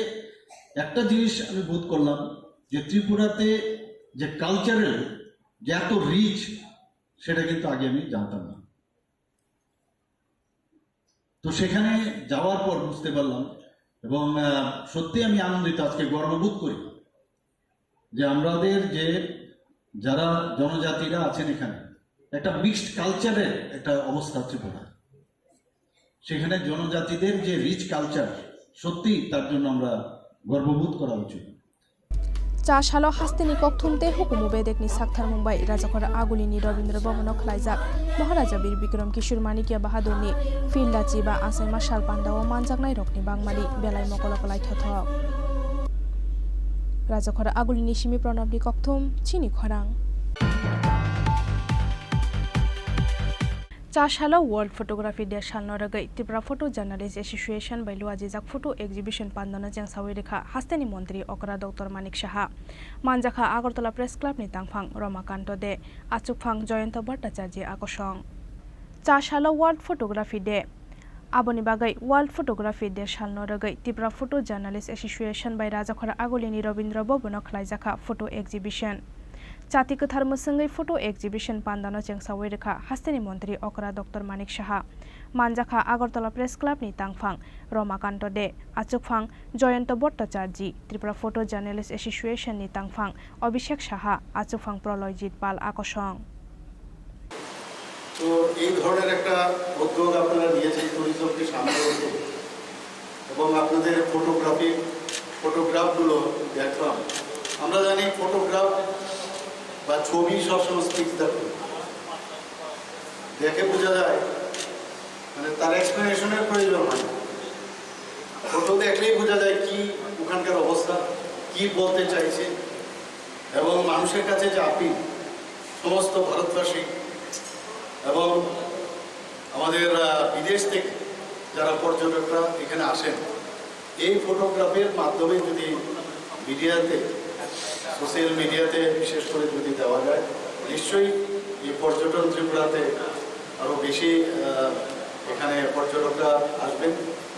একটা জিনিস আমি বোধ করলাম যে ত্রিপুরাতে যে কালচারাল যে এত রিচ সেটা কিন্তু আগে আমি জানতাম না তো সেখানে যাওয়ার পর বুঝতে পারলাম এবং সত্যি আমি আনন্দিত আজকে গর্ববোধ করি যে আমাদের যে যারা জনজাতিরা আছেন এখানে একটা মিক্সড কালচারের একটা অবস্থা ত্রিপুরা সেখানে জনজাতিদের যে রিচ কালচার সত্যি তার জন্য আমরা গর্ববোধ করা উচিত চাশালো হাস্তেনি ককথুমতে হুকুমু বেদেকনি সাকথার মুম্বাই রাজাখর আগুলিনি রবীন্দ্র ভবন খলাইজাক মহারাজা বীর বিক্রম কিশোর মানিকিয়া বাহাদুরনি ফিল্ডাচি বা আসাই মাসাল পান্ডাও মানজাকনাই রকনি বাংমালি বেলাই মকলকলাই থথ রাজাখর আগুলিনি সিমি প্রণবনি ককথুম চিনি খরাং চাশালো ওয়ার্ল্ড ফটোগ্রাফি ডे सालनो रगै त्रिपुरा फोटो जर्नलिस्ट एसोसिएशन बै लुआजिजाक फोटो एग्जिबिशन पान्दनो जेंसावै रेखा हास्तेनि मन्त्री अकरा डॉक्टर मानिक साहा मानजाखा आगरतला प्रेस क्लाबनि तांफां रमाकान्त दे आचुकफां जयন্ত भट्टाचार्य आकर्षण चाशा वर्ल्ड फोटोग्राफी डे आबोनि बागै वर्ल्ड फोटोग्राफी डे सालनो रगै त्रिपुरा फोटो जर्नलिस्ट एसोसिएशन बै राजाखरा आगुलिनि रवीन्द्र भवन खलाइजाखा फोटो एग्जिबिशन जाति कथार मसंगै फोटो एग्जिबिशन पान्दानो चेंसावै रेखा हास्तेनि मन्त्री अकरा डॉक्टर मानिक साहा मानजाखा आगरतला प्रेस क्लाबनि तांफां रमाकान्त दे आचुकफां जयন্ত भट्टाचार्य त्रिपुरा फोटो जर्नलिस्ट एसोसिएशननि तांफां अभिषेक साहा आचुकफां प्रलयजित पाल आकर्षण তো এই ধরনের একটা উদ্যোগ আপনারা নিয়েছেন ট্যুরিজমকে সামনে রেখে এবং আপনাদের ফটোগ্রাফগুলো দেখলাম আমরা জানি ফটোগ্রাফ বা ছবি সবসময় স্পিক্স দ্য ট্রুথ দেখে বোঝা যায় মানে তার এক্সপ্লেনেশনের প্রয়োজন হয় ফটো দেখলেই বোঝা যায় কি ওখানকার অবস্থা কি বলতে চাইছে এবং মানুষের কাছে যে আপিল সমস্ত ভারতবাসী এবং আমাদের বিদেশ থেকে যারা পর্যটকরা এখানে আসেন এই ফটোগ্রাফির মাধ্যমে যদি মিডিয়াতে সোশ্যাল মিডিয়াতে বিশেষ করে যদি দেওয়া যায় নিশ্চয়ই এই পর্যটন ত্রিপুরাতে আরও বেশি এখানে পর্যটকরা আসবেন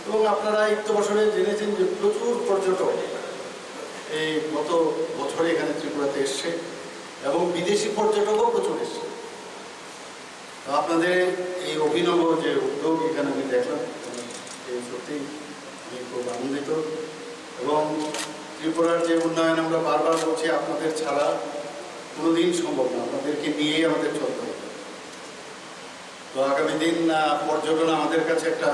এবং আপনারা একটু বছরে জেনেছেন যে প্রচুর পর্যটক এই গত বছরে এখানে ত্রিপুরাতে এসছে এবং বিদেশি পর্যটকও প্রচুর এসছে আপনাদের এই অভিনব যে উদ্যোগ এখানে আমি দেখলাম এই সত্যি আমি খুব আনন্দিত এবং ত্রিপুরার যে উন্নয়ন আমরা বারবার বলছি আপনাদের ছাড়া কোনোদিন সম্ভব না আপনাদেরকে নিয়েই আমাদের চলতে হবে তো আগামী দিন পর্যটন আমাদের কাছে একটা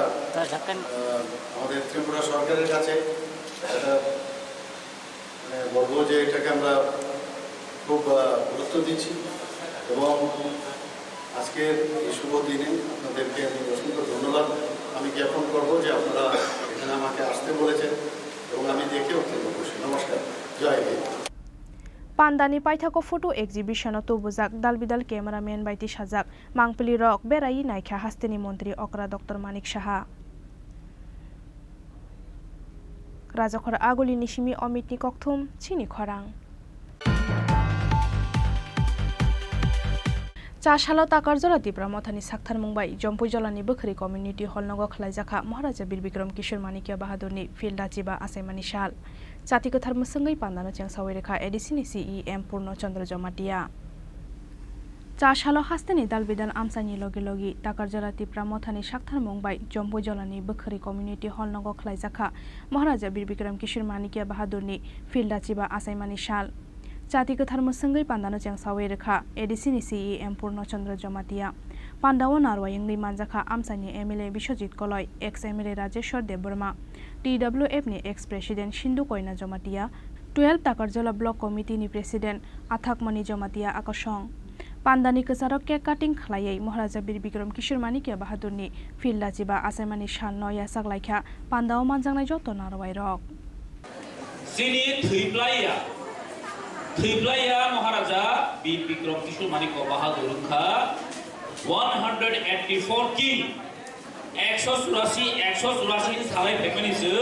আমাদের ত্রিপুরা সরকারের কাছে একটা বলবো যে এটাকে আমরা খুব গুরুত্ব দিচ্ছি এবং আজকের এই শুভ দিনে আপনাদেরকে আমি অসংখ্য ধন্যবাদ আমি জ্ঞাপন করবো যে আপনারা এখানে আমাকে আসতে বলেছেন এবং আমি দেখে অত্যন্ত খুশি নমস্কার জয় হিন্দ पान्दानि पाइथाको फोटो एग्जिबिशन तुबुजाक दालबिदाल कैमरामैन बाइति साजाक मांगपली रक बेराई नायखा हास्तेनि मन्त्री अकरा डॉक्टर मानिक साहा राजाखर आगुली निशिमी अमितनि ककथुम चिनी खरां चाशालो ताकारजला त्रिपुरा मथानि साकथार मुंबाई जम्पु जलानि बोखरी कम्युनिटी हल नग खलाइजाखा महाराजा बीर बिक्रम किशोर मानिकिया बाहादुरनि फिल्डाचिबा आसाइमानि साल जाति कथार मसंगै पान्दानो चेंसावै रेखा एडिसिनि सीईएम पूर्णचंद्र जमाटिया चाशालो हास्तेनि दालबिदाल आमसानि लगे लगे ताकारजला त्रिपुरा मथानि साकथार मुंबाई जम्पु जलानि बोखरी कम्युनिटी हल नग खलाइजाखा महाराजा बीर बिक्रम किशोर मानिकिया बाहादुरनि फिल्डाचिबा आसाइमानि साल जाति कथार मसंगै पान्दानो चेंसावै रेखा एडिसिनि सीईएम पूर्णचंद्र जमाटिया पान्डाओ नारवायंनि मानजाखा आमसानि MLA Biswajit Kalai ex MLA Rajeshwar Debbarma TWF नि ex president Sindhu Koyna Jamatia 12 Takarjala block कमिटिनि प्रेसिडेंट आथाकमणि जमाटिया आकर्षण पान्दानि कसारो केक काटिंग खलायै महाराजा बीर बिक्रम किशोर मानिकिया बाहादुरनि फिल्डाचिबा आसाइमानि सान नया सागलायखा पान्डाओ मानजांनाय जत नारवाय रक सिनि थैप्लाया महाराजा बीर बिक्रम किशोर मानिक बाहादुर खा 184 কিং 184 সালাই ফেমিনিসে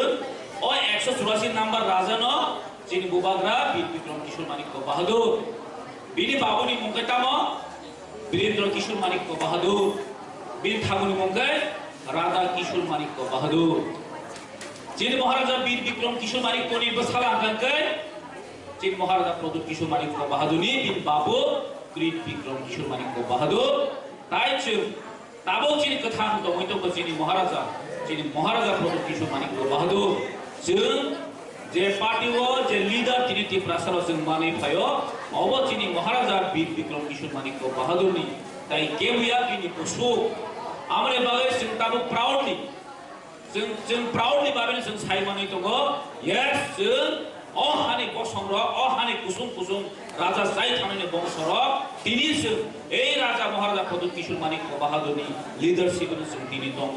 ও 184 নাম্বার রাজানো চিনি বুবাগ্রা বীর বিক্রম কিশোর মানিক্য বাহাদুর বিনি বাবুনি মুঙ্কেতাম বীরেন্দ্র কিশোর মানিক্য বাহাদুর বীর ঠাকুর মুঙ্কে রাধা কিশোর মানিক্য বাহাদুর চিনি মহারাজা বীর বিক্রম কিশোর মানিক্য নির্বাসালা আঙ্কে চিনি মহারাজা প্রদুর কিশোর মানিক্য বাহাদুনি বীর বাবু বীর বিক্রম কিশোর মানিক্য বাহাদুর তাই তাবো চিনি কথা মৈতব্য চিনি মহারাজা প্রদুর কিশোর মানিক্য বাহাদুর जों जे पार्टीओ जे लीडर तिनी टिप्रासाराव जों माने फायो अब चिनि महाराजा बीर विक्रम किशोर मानिक्य बाहादुरनि ताई केबुया बिनि कुसु आमरे बागै जों ताबो प्राउडलि जों प्राउडलि बाबेन जों सायमानै दङ यस जों अहानि बसंर अहानि कुसुम राजा जाय थानायनि बंशर तिनि जों এই राजा महाराजा प्रदुत किशोर मानिक्य बाहादुरनि लिडारशिप जों तिनि दङ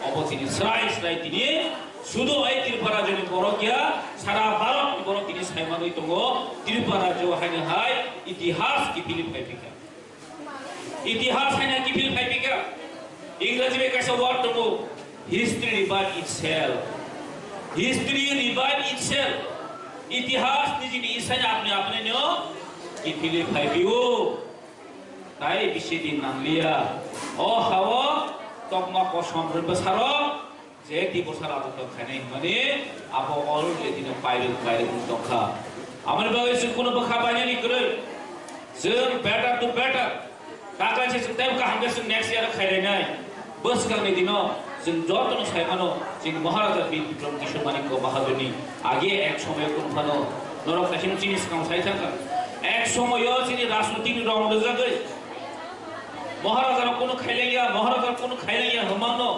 अब तिनि स्राय तिनि শুধু এই ত্রিপুরা রাজ্যের বড়কিয়া সারা ভারত বড় তিনি সাইমানই দङ ত্রিপুরা রাজ্য হাইনে হাই ইতিহাস কি ফিলিপ ফাইপিকা ইতিহাস হাইনা কি ফিলিপ ফাইপিকা ইংরেজি में कैसा वर्ड दङ हिस्ट्री रिवाइव इटसेल्फ इतिहास निजिनि इसाय आपने ने কি ফিলিপ ফাইপিও তাই বেশি দিন নামলিয়া ও হাওয়া তকমা কসমর বসারো যে দিবস রাজত্ব খানে মানে আবো অলরেডি দিনে পাইরে দখা আমার বাগে जों কোনো বখা বানানি করে जों बेटर टू बेटर কাকাছে जों টাইম কা হামগে जों नेक्स्ट ইয়ার খাইরাইনাय বস কারণে দিন जों যতন সাইমানো जों মহারাজা বীর বিক্রম কিশোর মানিক্য বাহাদুরনি আগে এক সময় কোন ফানো নরক কাশিম চিনিস কাম সাই থাকা এক সময় চিনি রাজনৈতিক রং লজাগৈ মহারাজার কোনো খাইলাইয়া হমানো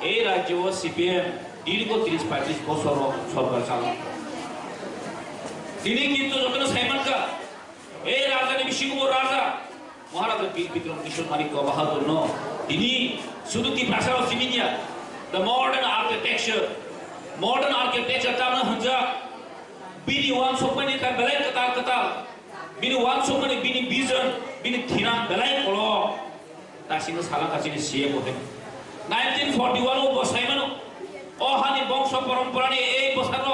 এই রাজ্য সিপিএম দীর্ঘ 30-35 বছর সরকার চালান তিনি কিন্তু যখন সাইমানকা এই রাজধানী বিশ্বকুমার রাজা মহারাজা বীর বিক্রম কিশোর মানিক্য বাহাদুর ন তিনি শুধু কি ভাষাও চিনিয়া দ্য মডার্ন আর্কিটেকচার তামনা হঞ্জা বিনি ওয়ান সোমানি কা বেলাই কতা বিনি ওয়ান সোমানি বিনি ভিজন বিনি থিনা বেলাই কল তাসিনো সালা কাছিনি সিএ বহে 1941 বসাইমানো অহানি বংশ পরম্পরানি এই বসার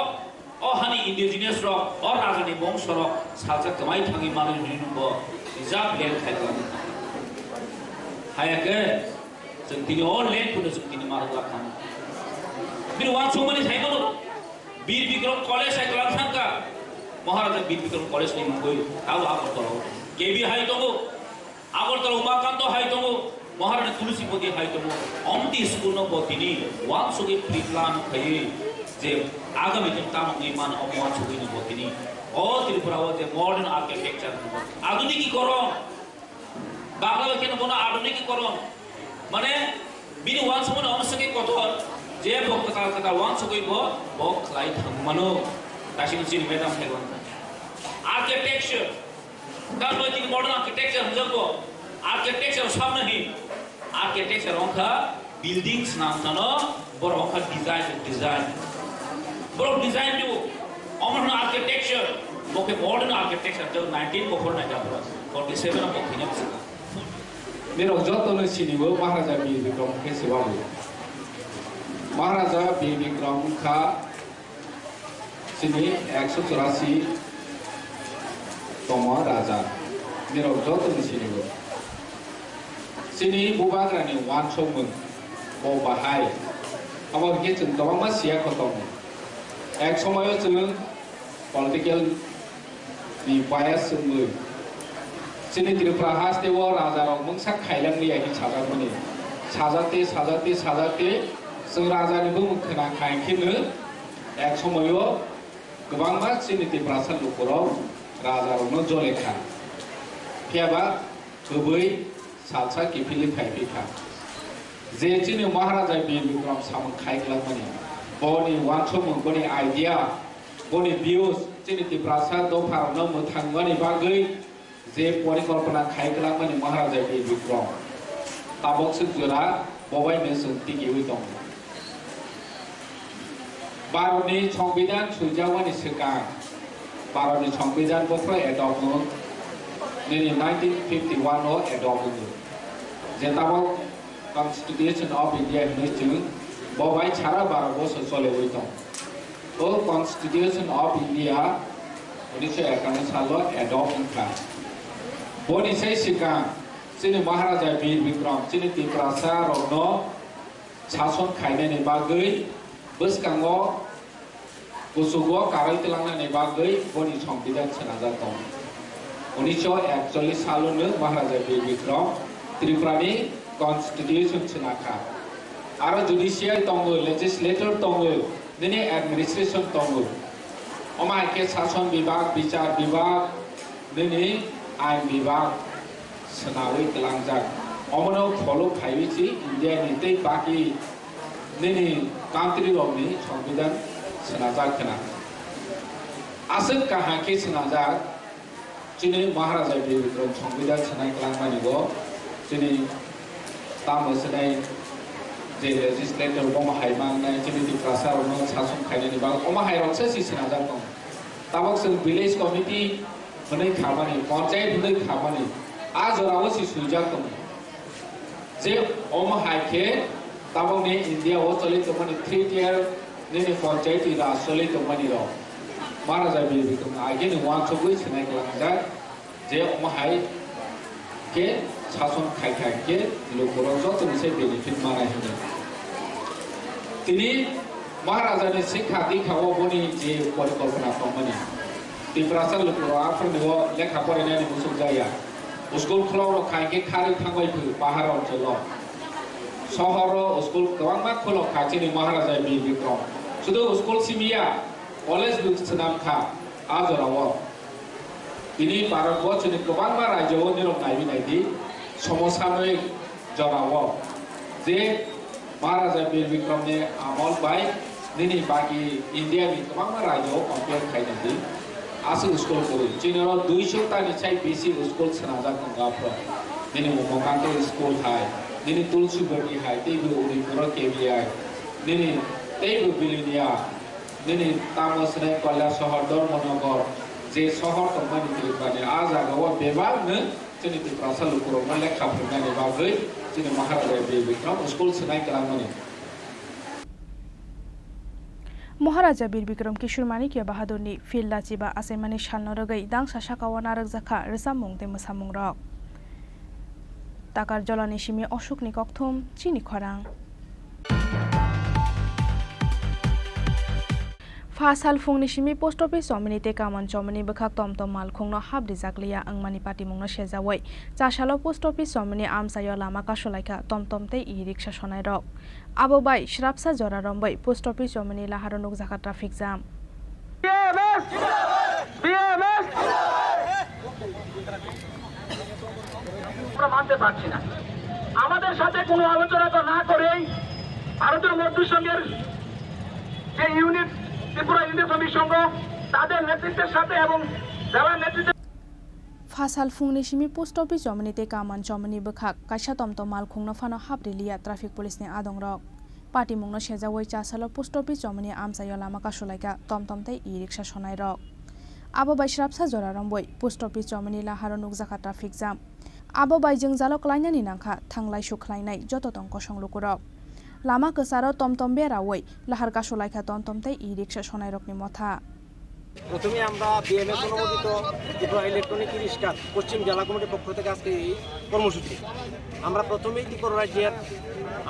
অহানি ইন্ডিজিনিয়াস র অ রাজানি বংশ র সালজা কমাই থাকি মানুষ নিনুব রিজার্ভ ল্যান্ড খাইলাম হায়াকে जों তিনি অল ল্যান্ড পুনে जों তিনি মারলা খান বিনি ওয়ান সোমানি সাইমানো বীর বিক্রম কলেজ সাইকলাম থাকা মহারাজা বীর বিক্রম কলেজ নি মুগই তাও আগরতলা কেবি হাই দङ আগরতলা উমাকান্ত হাই দङ महाराजा तुलसीपति हाइतम अम्ति स्कुल न बतिनी वान सुगे प्रिप्लान खये जे आगामी दिन ताम निर्माण अमवान सुगे न बतिनी ओ त्रिपुरा जे मॉडर्न आर्किटेक्चर आधुनिकीकरण बांग्ला केन बना आधुनिकीकरण माने बिनि वान सुगे अमसके कथर जे बक्ता वान सुगे बक खलाई थांगमानो दासिम सिन मेदाम थाइगन आर्किटेक्चर राजनैतिक मॉडर्न आर्किटेक्चर हजको आर्किटेक्चर सब नहीं आर्किटेक्चर अंका बिल्डिंग्स नाम थानो बर अंका डिजाइन बर डिजाइन जो अमरना आर्किटेक्चर बोके मॉडर्न आर्किटेक्चर जो 1949 47 of opinion मेरो जतन सिनिबो महाराजा बीर विक्रम केसेबाबु महाराजा बीर विक्रम का सिनि 184 तम राजा मेरो जतन सिनिबो सिनि बुबाग्रानि वान सममोन बो बाहाय आबार के जों गोबां मासिया खतम एक समय जों पलिटिकल नि बायास जोंबो सिनि त्रिपुरा हास्तेव राजा रं मंसा खाइलांनि आइ साजाबोनि साजाते जों राजानिबो मुखना खाइखिनो एक समय गोबां मा सिनि त्रिपुरा सालुखराव राजा रंनो जलेखा फियाबा गुबै सालसा किफिलि फाइफिखा जे चिनि महाराजा बीर विक्रम सामन खाइग्लामनि बनि वानसमन बनि आइडिया बनि व्यूज चिनि त्रिपुरा दफारनो मोथांगनि बागै जे परिकल्पना खाइग्लामनि महाराजा बीर विक्रम ताबक सुजुरा बबाइनो सोंथि गेवि दं भारतनि संविधान सुजावनि सिगां भारतनि संविधान बफ्र एडप्ट 1951 एडप्ट যে তাবো কনস্টিটিউশন অফ ইন্ডিয়া হইছে ববাই ছাড়া 12 বছর চলে হইতো ও কনস্টিটিউশন অফ ইন্ডিয়া 1951 সালে অ্যাডপ্ট খা বনি সেই সিকা চিনি মহারাজা বীর বিক্রম চিনি ত্রিপুরা রগ্ন শাসন খাইনাयनि बागै বসকাঙ্গ কুসুগো কারাইতলাंनायनि बागै বনি সংবিধান সেনাজাত 1941 সালनो মহারাজা বীর বিক্রম ত্রিপুরাनि কনস্টিটিউশন সেনাখা আর জুডিশিয়াল তঙ্গ লেজিসলেটর তঙ্গ দিনে অ্যাডমিনিস্ট্রেশন তঙ্গ অমাইকে শাসন বিভাগ বিচার বিভাগ দিনে আইন বিভাগ সেনাওই তলাংজাক অমনো ফলো খাইবিছি ইন্ডিয়াनि तै बाकी दिनै कान्ट्रि रमनि संविधान सेनाजाक खना आसन काहाके सेनाजाक चिनि महाराजा बीर विक्रम संविधान सेनाय खालामनायनिबो चिनि तामसनाय जे लेजिस्लेटर बमाहायमांनाय चिनि दिप्रासा रमनो शासन खायनायनि बा अमाहायरनसो सि सेनाजाक दं ताबक जों विलेज कमिटि होनै खामानि पन्चायत होनै खामानि आजरावो सि सुजाक दं जे अमाहायके ताबने इंडिया वो चले तो मने 3 ईयर ने पंचायती राज चले तो मनी रो महाराजा बीर विक्रम आगे ने वां छगुई सेनाय खालामजा जे अमाहाय के शासन खाय के लोकरो जत निसे बेनिफिट मानाय होनो तिनी महाराजा ने शिक्षा दिखाव बनि जे परिकल्पना खालामनि त्रिपुरासा लोकरो आफरनो लेखा फरायनायनि मुसुक जाया स्कुल खुलाव खायके खारि थांबाय फै पाहार ओनसोल शहर स्कुल गोबां खुलाव खाथिनि महाराजा बीर विक्रम शुधु स्कुल सिमिया कलेज बुक्सनाम खा आजराव दिनै भारतवर्षनि गोबां रायजोआव निरम नायबिनायदि समसामयिक जराव जे महाराजा बीर विक्रमनि आमल बाय दिनै बाकी इन्डियानि गोबां रायजोआव कम्पेयर खायनायदि आसु स्कुल करि चिनर 200 तानि साइ बेसि स्कुल सेनाजाक दंगाफ्रा दिनै ममकान्त स्कुल हाय दिनै तुलसीबर्गी हाय तेबो उरिपुर केबिआई दिनै तेबो बिलिनिया दिनै तामसनाय कल्या शहर धर्मनगर जे शहर तमानि त्रिपुरानि आ जागाव बेबागनो जोंनि त्रिपुरासा लोकरो लेखा फरायनायनि बागै जोंनि महाराजा बीर विक्रम स्कुल सेनाय खालामनानै महाराजा बीर विक्रम किशोर मानिकिया बाहादुरनि फिल्ड लाचिबा आसायमानि सालनो रगै दांसा साकावा नारक जाखा रोसा मुंते मोसामुं रक ताकार जलानि सिमी अशोकनि कक्थुम चिनी खरां फासाल फुंनि सिमी पोस्ट ऑफिस समिति कामन चमनि बखाक तमतम मालखुंनो हाब्रि जागलिया अंगमानि पार्टी मुंनो सेजावै चासालो पोस्ट ऑफिस समनि आमसायो लामा कासलायखा तमतमते इ रिक्शा सनाय रक आबो बाय श्रापसा जरा रंबै पोस्ट ऑफिस समनि लाहारो नुक जाका ट्राफिक जाम बीएमएस মানতে পারছি না আমাদের সাথে কোনো আলোচনা তো না করেই ভারতের মধ্যসংঘের যে ইউনিট ত্রিপুরা ইউনিট শ্রমিক সংঘ তাদের নেতৃত্বের সাথে এবং যারা নেতৃত্ব फासाल फुंनि सिमी पोस्ट ऑफिस जमनिते कामान चमनि बखाक काइसा तमतम मालखुंनो फानो हाब्रिलिया ट्राफिक पुलिसनि आदं रक पार्टी मुंनो सेजावै चासालो पोस्ट ऑफिस जमनि आमसायो लामा कासलायका तमतमते इ रिक्शा सनाय रक आबो बाय श्रापसा जरा रंबै पोस्ट ऑफिस जमनि लाहारो नुक जाका ट्राफिक जाम आबो बायजों जालो क्लाइनानि नांखा थांलाय सुख्लायनाय जत तंक संलुकुरक लामा गोसारो तमतम बेरावै लाहार कासलायखा तमतमते इ रिक्शा सनाय रकनि मथा প্রথমে আমরা বিএমএস অনুমোদিত ত্রিপুরা ইলেকট্রনিক রিক্সা পশ্চিম জেলা কমিটির পক্ষ থেকে আজকে এই কর্মসূচি আমরা প্রথমেই ত্রিপুরা রাজ্যের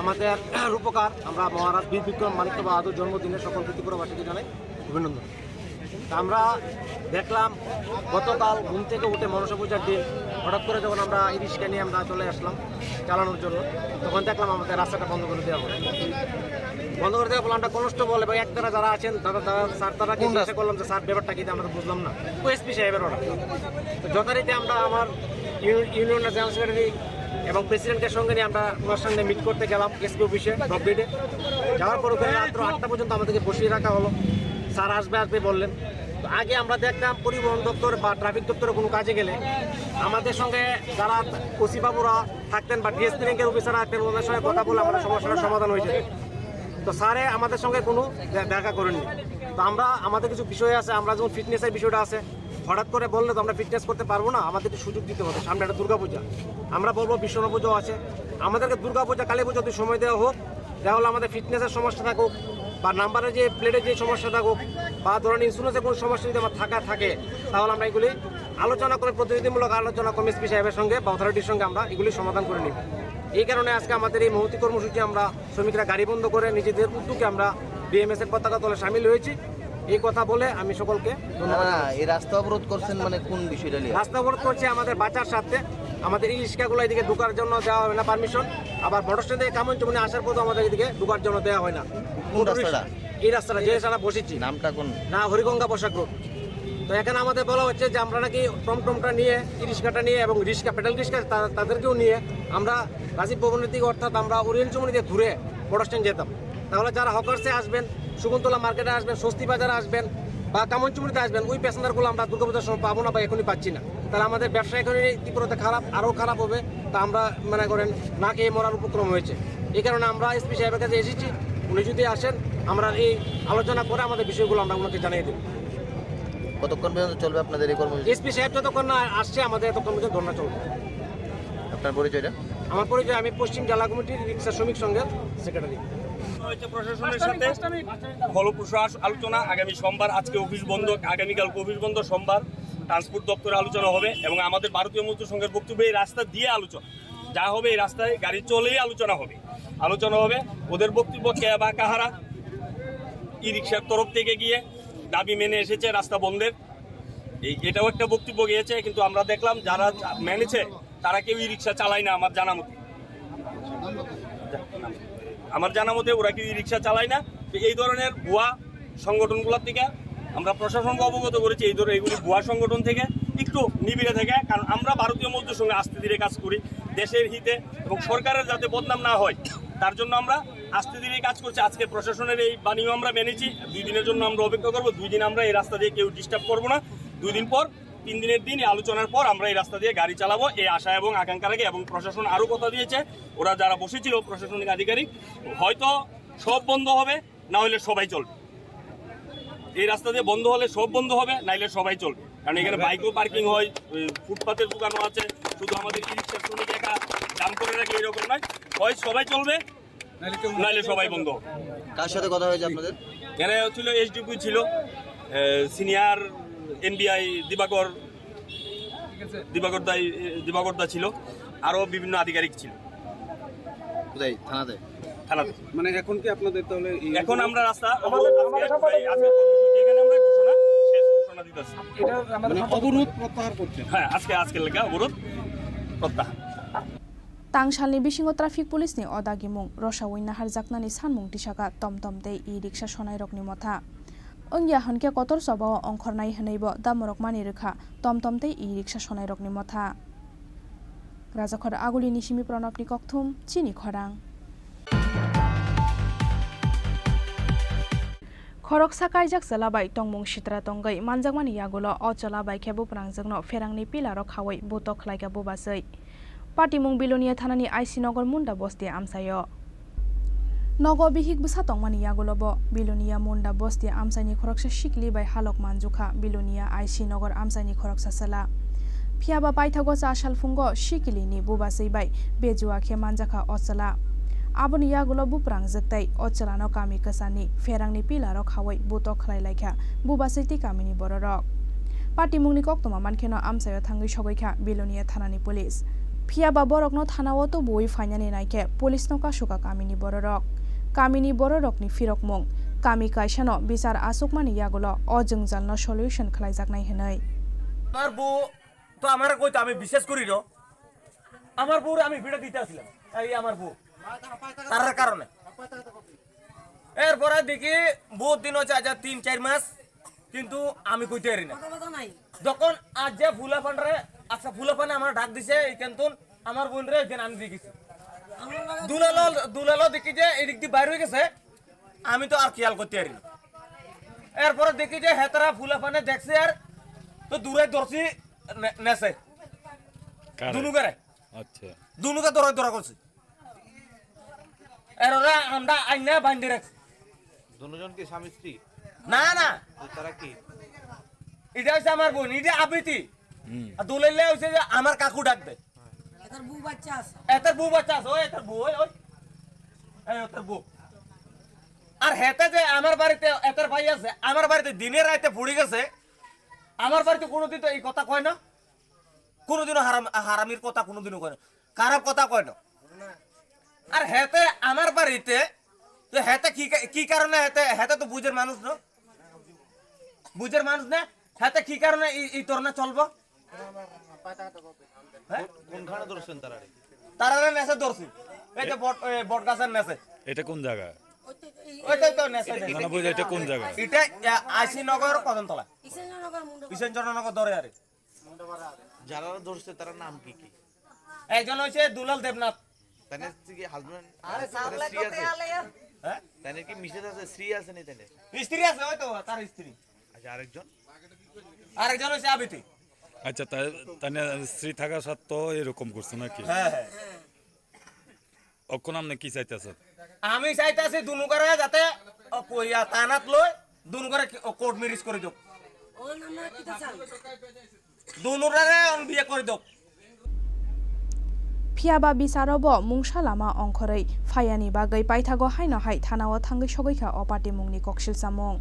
আমাদের রূপকার আমরা মহারাজ বীর বিক্রম মানিক্য বাহাদুর জন্মদিনে সকল ত্রিপুরাবাসীকে জানাই অভিনন্দন। আমরা দেখলাম গতকাল ঘুম থেকে উঠে মনসা পূজার দিন হঠাৎ করে যখন আমরা এই রিক্সা নিয়ে আমরা চলে আসলাম চালানোর জন্য তখন দেখলাম আমাদের রাস্তাটা বন্ধ করে দেওয়া হলো। বন্ধ করে দেওয়া আমরা কনস্টেবল এবং একতারা যারা আছেন স্যার তারা জিজ্ঞাসা করলাম যে স্যার ব্যাপারটা কি আমরা তো বুঝলাম না ওএসপি সাহেবের অর্ডার। তো যথারীতি আমরা আমার ইউনিয়নের জেনারেল সেক্রেটারি এবং প্রেসিডেন্টের সঙ্গে নিয়ে আমরা ওনার সঙ্গে মিট করতে গেলাম এসপি অফিসে ব্লক গেটে। যাওয়ার পর ওখানে রাত্র 8টা পর্যন্ত আমাদেরকে বসিয়ে রাখা হলো। স্যার আসবে বললেন। তো আগে আমরা দেখতাম পরিবহন দপ্তর বা ট্রাফিক দপ্তরে কোনো কাজে গেলে আমাদের সঙ্গে যারা ওসি বাবুরা থাকতেন বা ডিএসপি র্যাঙ্কের অফিসাররা থাকতেন ওনাদের সঙ্গে কথা বলে আমাদের সমস্যার সমাধান হয়ে যেত। তো স্যারে আমাদের সঙ্গে কোনো দেখা করেননি। তো আমরা আমাদের কিছু বিষয় আছে, আমরা যেমন ফিটনেসের বিষয়টা আছে, হঠাৎ করে বললে তো আমরা ফিটনেস করতে পারবো না, আমাদেরকে সুযোগ দিতে হবে। সামনে একটা দুর্গাপূজা, আমরা বলবো বিশ্বকর্মা পুজো আছে, আমাদেরকে দুর্গাপূজা কালী পুজো যদি সময় দেওয়া হোক, তাহলে আমাদের ফিটনেসের সমস্যা থাকুক বা নাম্বারের যে প্লেটের যে সমস্যা থাকুক বা ধরুন ইন্স্যুরেন্সের কোনো সমস্যা যদি আমার থাকে তাহলে আমরা এগুলি আলোচনা করে প্রতিনিধিমূলক আলোচনা করে এসপি সাহেবের সঙ্গে বা অথরিটির সঙ্গে আমরা এগুলি সমাধান করে নিব। এই কারণে আজকে আমাদের এই মহতি কর্মসূচি আমরা শ্রমিকরা গাড়ি বন্ধ করে নিজেদের উদ্যোগে আমরা বিএমএস এর পতাকা তলে সামিল হয়েছি। এই কথা বলে আমি সকলকে ধন্যবাদ। এই রাস্তা অবরোধ করছেন মানে কোন বিষয়টা নিয়ে? রাস্তা অবরোধ করছে আমাদের বাঁচার সাথে, আমাদের এই রিক্সাগুলো এদিকে ঢোকার জন্য দেওয়া হয় না পারমিশন, আবার মোটর স্ট্যান্ড থেকে কামনচুমনি আসার পথে আমাদের এদিকে ঢোকার জন্য দেওয়া হয় না। কোন রাস্তাটা? এই রাস্তাটা যে রাস্তাটা বসেছি, নামটা কোন? না হরিগঙ্গা পোশাক রোড। তো এখানে আমাদের বলা হচ্ছে যে আমরা নাকি টমটমটা নিয়ে ই রিক্সাটা নিয়ে এবং রিক্সা পেডাল রিক্সা তাদেরকেও নিয়ে আমরা রাজীব ভবনের দিকে অর্থাৎ আমরা ওরিয়েন্ট চুমনি দিয়ে ঘুরে মোটর স্ট্যান্ড যেতাম। তাহলে যারা হকার্সে আসবেন, শকুন্তলা মার্কেটে আসবেন, স্বস্তি বাজারে আসবেন বা কামনচুমনিতে আসবেন, ওই প্যাসেঞ্জারগুলো আমরা দুর্গাপূজার সময় পাবো না বা এখনই পাচ্ছি না। তাহলে আমাদের ব্যবসা এখনই তীব্রতা খারাপ, আরও খারাপ হবে। তা আমরা মনে করেন না খেয়ে মরার উপক্রম হয়েছে। এই কারণে আমরা এসপি সাহেবের কাছে এসেছি, উনি যদি আসেন আমরা এই আলোচনা করে আমাদের বিষয়গুলো আমরা ওনাকে জানিয়ে দেব। কতক্ষণ পর্যন্ত চলবে আপনাদের এই কর্মসূচি? এসপি সাহেব যতক্ষণ না আসছে আমাদের এতক্ষণ পর্যন্ত ধর্ণা চলবে। আপনার পরিচয়টা? আমার পরিচয়, আমি পশ্চিম জেলা কমিটির রিক্সা শ্রমিক সংঘের সেক্রেটারি। প্রশাসনের সাথে ফলপ্রসূ আলোচনা আগামী সোমবার, আজকে অফিস বন্ধ, আগামীকাল অফিস বন্ধ, সোমবার ট্রান্সপোর্ট দপ্তরে আলোচনা হবে এবং আমাদের ভারতীয় মজদুর সংঘের বক্তব্য এই রাস্তা দিয়ে আলোচনা যা হবে, এই রাস্তায় গাড়ি চলেই আলোচনা হবে। ওদের বক্তব্য কে বা কাহারা ই রিক্সার তরফ থেকে গিয়ে দাবি মেনে এসেছে রাস্তা বন্ধের, এটাও একটা বক্তব্য গিয়েছে। কিন্তু আমরা দেখলাম যারা মেনেছে তারা কেউ ই রিক্সা চালায় না। আমার জানা মতে ওরা কেউ ই রিক্সা চালায় না। এই ধরনের ভুয়া সংগঠনগুলোর থেকে আমরা প্রশাসনকে অবগত করেছি, এইগুলি ভুয়া সংগঠন থেকে একটু নিবিড়ে থেকে, কারণ আমরা ভারতীয় মজদুর সঙ্গে আস্তে ধীরে কাজ করি দেশের হিতে এবং সরকারের যাতে বদনাম না হয় তার জন্য আমরা আস্তে ধীরে কাজ করছি। আজকে প্রশাসনের এই বাণীও আমরা মেনেছি। 2 দিনের জন্য আমরা অপেক্ষা করবো। 2 দিন আমরা এই রাস্তা দিয়ে কেউ ডিস্টার্ব করবো না। 2 দিন পর 3 দিনের দিন আলোচনার পর আমরা এই রাস্তা দিয়ে গাড়ি চালাবো, এই আশা এবং আকাঙ্ক্ষা রাখি। এবং প্রশাসন আরও কথা দিয়েছে, ওরা যারা বসেছিল প্রশাসনিক আধিকারিক, হয়তো সব বন্ধ হবে, না হলে সবাই চলবে। এই রাস্তা দিয়ে বন্ধ হলে সব বন্ধ হবে, নাইলে সবাই চলবে। কারণ এখানে বাইকও পার্কিং হয়, ফুটপাতের দোকানও আছে। শুধু আমাদের ই রিক্সার শ্রমিক একা দাম করে রাখি এরকম নয়, হয় সবাই চলবে নাইলে সবাই বন্ধ হবে। কার সাথে কথা হয়েছে আপনাদের? এখানে ছিল এসডিপি, ছিল সিনিয়র এনবিআই দিবাকর দা ছিল, আরও বিভিন্ন আধিকারিক ছিল। কোথায়? থানাতে? মানে এখন কি আপনাদের তাহলে এখন আমরা রাস্তা ঘোষণা দিতেছি, অবরোধ প্রত্যাহার করছেন? হ্যাঁ, আজকের লেখা অবরোধ প্রত্যাহার। Tangsalni bisingo traffic police ni odagimung rosawin nahar jaknani sanmung tisaka tomtom tei e riksha sonai rokni motha. Ongya hanke kotor sobao ongkhornai hwneibo damorok mani rekha tomtom tei e riksha sonai rokni motha. Rajakhor agulini simi pranopni kokthum Chini Khorang. Khorok sakaijak salabai tongmung sitra tongai manjakmani yagulo o chalabai khebu prangjagno ferangni pilaro khawai butok khlaika bubasai. Patimung Bilonia Thanani IC Nogor Munda Bostia Amsayo. Nogo bihik busatong mani yagulobo Bilonia Munda Bostia Amsani Khoroksa Shikli by Halok Manjuka Bilonia IC Nogor Amsani Khoroksa Sala. Piaba Paithagosa Shalfungo Shikili ni Bubasai by Bejua Ke Manjaka Osala. Abon yagulobu prangjaktai Ochalano Kami Kasani Ferangni Pilarok Hawai Butok Khlai Laikha Bubasai ti Kamini Bororok. Patimungni Koktoma Mankeno Amsayo Thangi Shogoikha Bilonia Thanani Police. Piaba borokno thanao to boi fainani naike police no kasuka kamini bororok ni firokmung kami kaisano bichar asukmani yagulo o jungjalno solution khlaijaknai hinai আমার বউ তো আমার কইতো আমি বিশেষ করি র আমার বউরে আমি ভিডিও দিতে আসলাম এই আমার বউ তার কারণে এরপরে দেখি বহুত দিন হচ্ছে আজ 3-4 মাস কিন্তু আমি কইতে পারি না যখন আজ যে ফুলাফানরে আচ্ছা ফুলাফানে আমার ডাক দিছে কিন্তু আমার বোনরে এখানে আমি দেখেছি দুলালো দেখি যে এদিক দিয়ে বাইরে হয়ে গেছে আমি তো আর খেয়াল করতে পারি না এরপরে দেখি যে হেতারা ফুলাফানে দেখছে আর তো দূরে ধরছি নেছে দুনুগারে আচ্ছা দুনুগা ধরা করছে এর ওরা আমরা আইনা বান্ধে রাখছি দুজন কি স্বামী স্ত্রী? না না তারা কি এটা হচ্ছে আমার বোন, এটা আবৃত্তি। আর দুলাইলে হচ্ছে যে আমার কাকু ডাকবে। এটার বউ বাচ্চা আছে, ওই এটার বউ, ওই ওটার বউ। আর হেতে যে আমার বাড়িতে এটার ভাই আছে, আমার বাড়িতে দিনের রাতে ফুড়ি গেছে, আমার বাড়িতে কোনোদিন তো এই কথা কয় না, কোনোদিনও হারামির কথা কোনোদিনও কয় না, খারাপ কথা কয় না। আর হেতে আমার বাড়িতে হেতে কি কারণে হেতে তো বুঝের মানুষ না, বুঝের মানুষ না, হেতে কি কারণে এই তরনা চলবো? কোনখানে ধরছেন তারা নেশে ধরছি, এই যে বট গাছের নেশে। এটা কোন জায়গা? ওইটাই তো নেশে। এটা কোন জায়গা? এটা আইসিনগর কদমতলা, ঈশানচন্দ্রনগর ধরে। আরে যারা ধরছে তার নাম কি কি? একজন হচ্ছে দুলাল দেবনাথ। তাদের কি হাজবেন্ড? হ্যাঁ, তাদের কি মিসেস আছে, স্ত্রী আছে নি? তাদের স্ত্রী আছে, ওই তো তার স্ত্রী। আচ্ছা, আরেকজন হচ্ছে আবিতি। আচ্ছা, তাহলে স্ত্রী থাকা সত্ত্বেও এরকম করছো নাকি? হ্যাঁ। অক্ষণ আপনি কি চাইতেছেন? আমি চাইতেছি দুনু করে যাতে কইয়া তানাত লই দুনু করে কোর্ট ম্যারেজ করে দিও, দুনুরে বিয়ে করে দিও। फियाबा बिसारबो मुंसा लामा अंखरै फायानि बागै पाइथागो हाइनो हाइ थानाव थांगै सगैखा अपाटे मुंनि कक्सिल सामं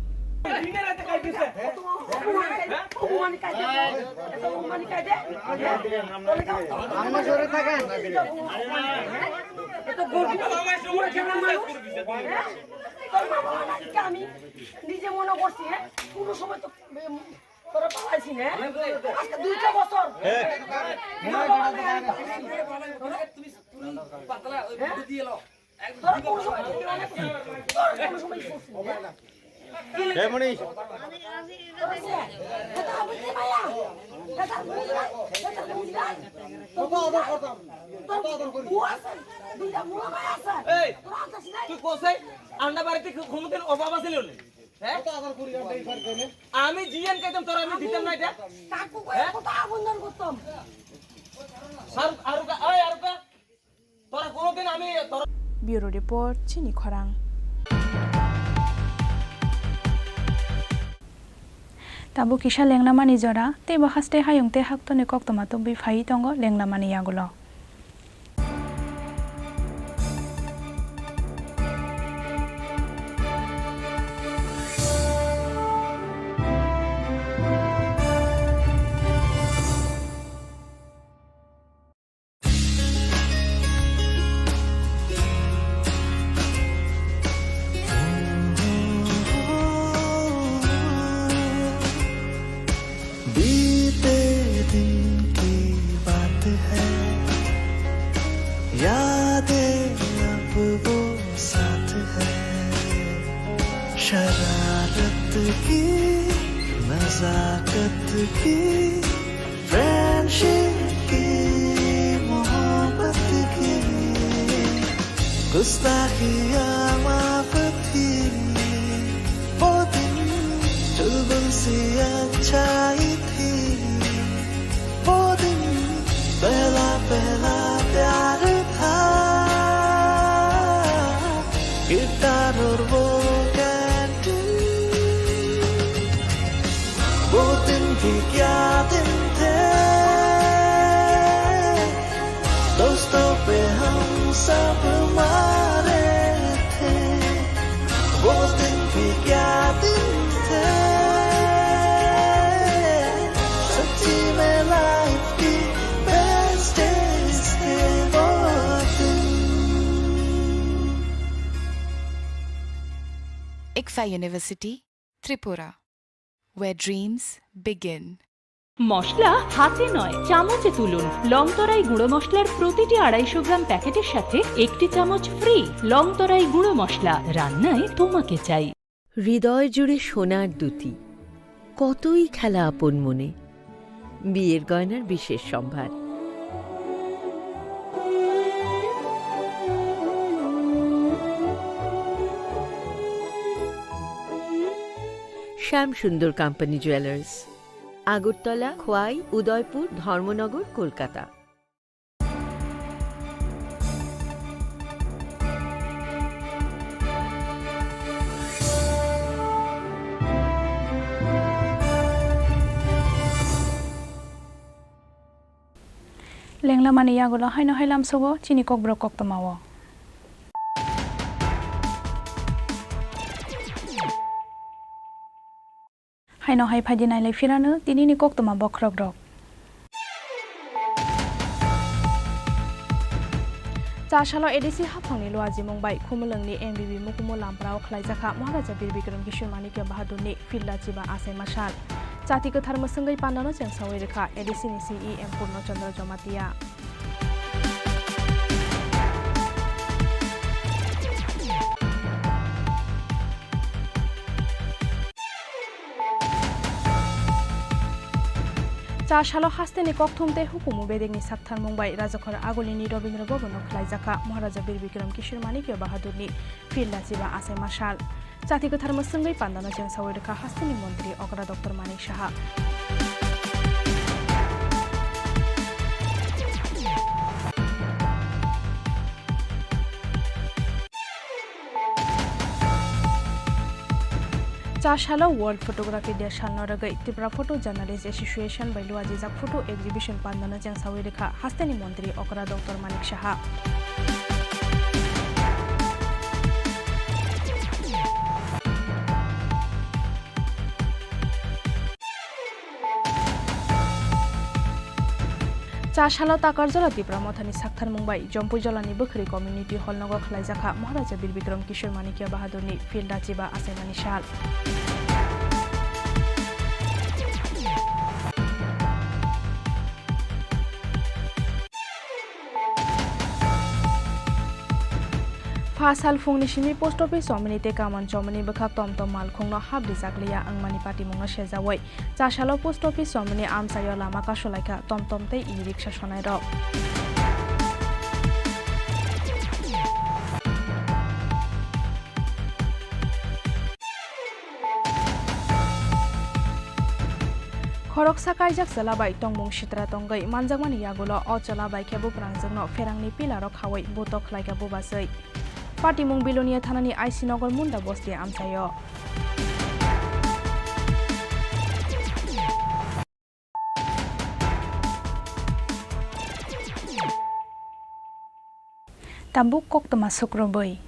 নিজে মনে করছি পুরো সময় তো তোরা পালাইছি না আজকে 2টা বছর তুমি পাতলা ওই ভিডিও দিয়ে লও একদম কোন সময় কোন সময় এ মনি এটা বুঝি ভাইয়া এটা বুঝি তো আদর করতাম তো আদর করি দুইটা মুলা ভাই আছে এই তুই কোসে আন্ডা বাড়িতে কোনদিন অভাব আছিল না? আমি জিএন কইতাম তোরা আমি দিতাম না এটা কাকু কই কত আবন্ধন করতাম স্যার আরুকা তোরা কোনদিন আমি ব্যুরো রিপোর্ট চিনি খরাং tabu kisha lengnamani jora te bahaste hayungte haktone koktoma tobi phai tongo lengnamani yagulo शरारत की नजाकत की फ्रेंडशिप की मोहब्बत की गुस्ताखियाँ माफ थी वो दिन चुलबुल सी अच्छाई थी वो दिन पहला प्यार था गिटार और वो भी क्या दिन थे दोस्तों पे हम सब मारे थे वो दिन भी क्या दिन थे सच्ची में लाइफ की बेस्ट डेज थे वो दिन। ICFA University, Tripura, where dreams begin. মশলা হাতে নয় চামচে তুলুন লংতরাই গুঁড়ো মশলার প্রতিটি 250 গ্রাম প্যাকেটের সাথে একটি চামচ ফ্রি লংতরাই গুঁড়ো মশলা রান্নায় তোমাকে চাই হৃদয় জুড়ে সোনার দুটি কতই খেলা আপন মনে বিয়ের গয়নার বিশেষ সম্ভার শ্যাম সুন্দর company jewellers Agartala Khowai Udaipur Dharmanagar Kolkata Lenglamani yagulo haino hailam sogo chini kokborok koktamawo. Haino hai phadi nai lai firano tinini koktama bokrok rok. Chashalo ADC hapangni loaji mungbai khumulangni MBB mukumo lamprao khlaijaka Maharaja Bir Bikram Kishore Manikya Bahadurni Filda Chiba Asai Mashal Chati Kathar Masangai Pandano Cheng Sawai Rekha ADC ni CEM Purno Chandra Jomatia Chashalo hasteni kokthumte hukumu bedegni sakthar mungbai rajakhor agolini Rabindra Bhavanok khlaijaka Maharaja Bir Bikram Kishore Manikya Bahadurni Filda Chiba Asai Mashal Chati Kathar Masangai Pandano Cheng Sawai Rekha hasteni mantri Okra Dr. Manik Saha Chashalo World Photography Day Shalno Ragai Tripura Photo Journalists Association by Luaji Jak Photo Exhibition Pandana Cheng Sawai Rekha Hasteni Mantri Okra Dr. Manik Saha Chashalo Takarjala Tripura Mothani Sakthar Mumbai Jompu Jalani Bukhari Community Hall Nogo Khlaijaka Maharaja Bir Bikram Kishore Manikya Bahadurni Filda Chiba Asai Manishal Fasal Fungni Shimi Post Office Sominite Kaman Chomani Bakhak Tom Tom Malkhongno Habdi Zakliya Angmani Party Mungno Shezawai Chashalo Post Office Somini Amsayo Lama Kasholaika Tom Tom Te E-Rickshaw Shonai Ro Khorok Sakai Jak Salabai Tongbong Shitra Tongai Manjangmani Yagulo O Chalabai Kebu Prangjangno Ferangni Pilarok Khawai Botok Laika Bubasai Party Mung Bilonia Thanani IC Nogor Munda Bosti Amsayo Tambuk Koktama Sukrobai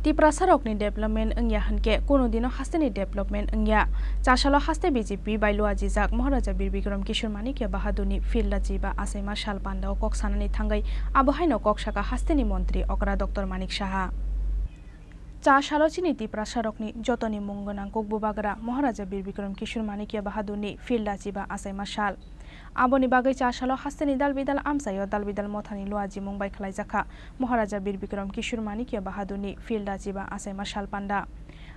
Tripura Sarokni Development Engya Hanke Kono Dino Hasteni Development Engya Chashalo Haste BJP by Luaji Jak Maharaja Bir Bikram Kishore Manikya Bahadurni Filda Chiba Asai Mashal Panda Kok Sanani Thangai Abohaino Kok Shaka Hasteni Mantri Okra Dr. Manik Saha Chashalo Chini Tripura Sarokni Jotoni Mungonang Kokbubagra Maharaja Bir Bikram Kishore Manikya Bahadurni Filda Chiba Asai Mashal Aboni bagai Chashalo hasteni dalbidal amsayo dalbidal mothani luaji mungbai khlaijaka Maharaja Bir Bikram Kishore Manikya Bahadurni Filda Chiba Asai Mashal Panda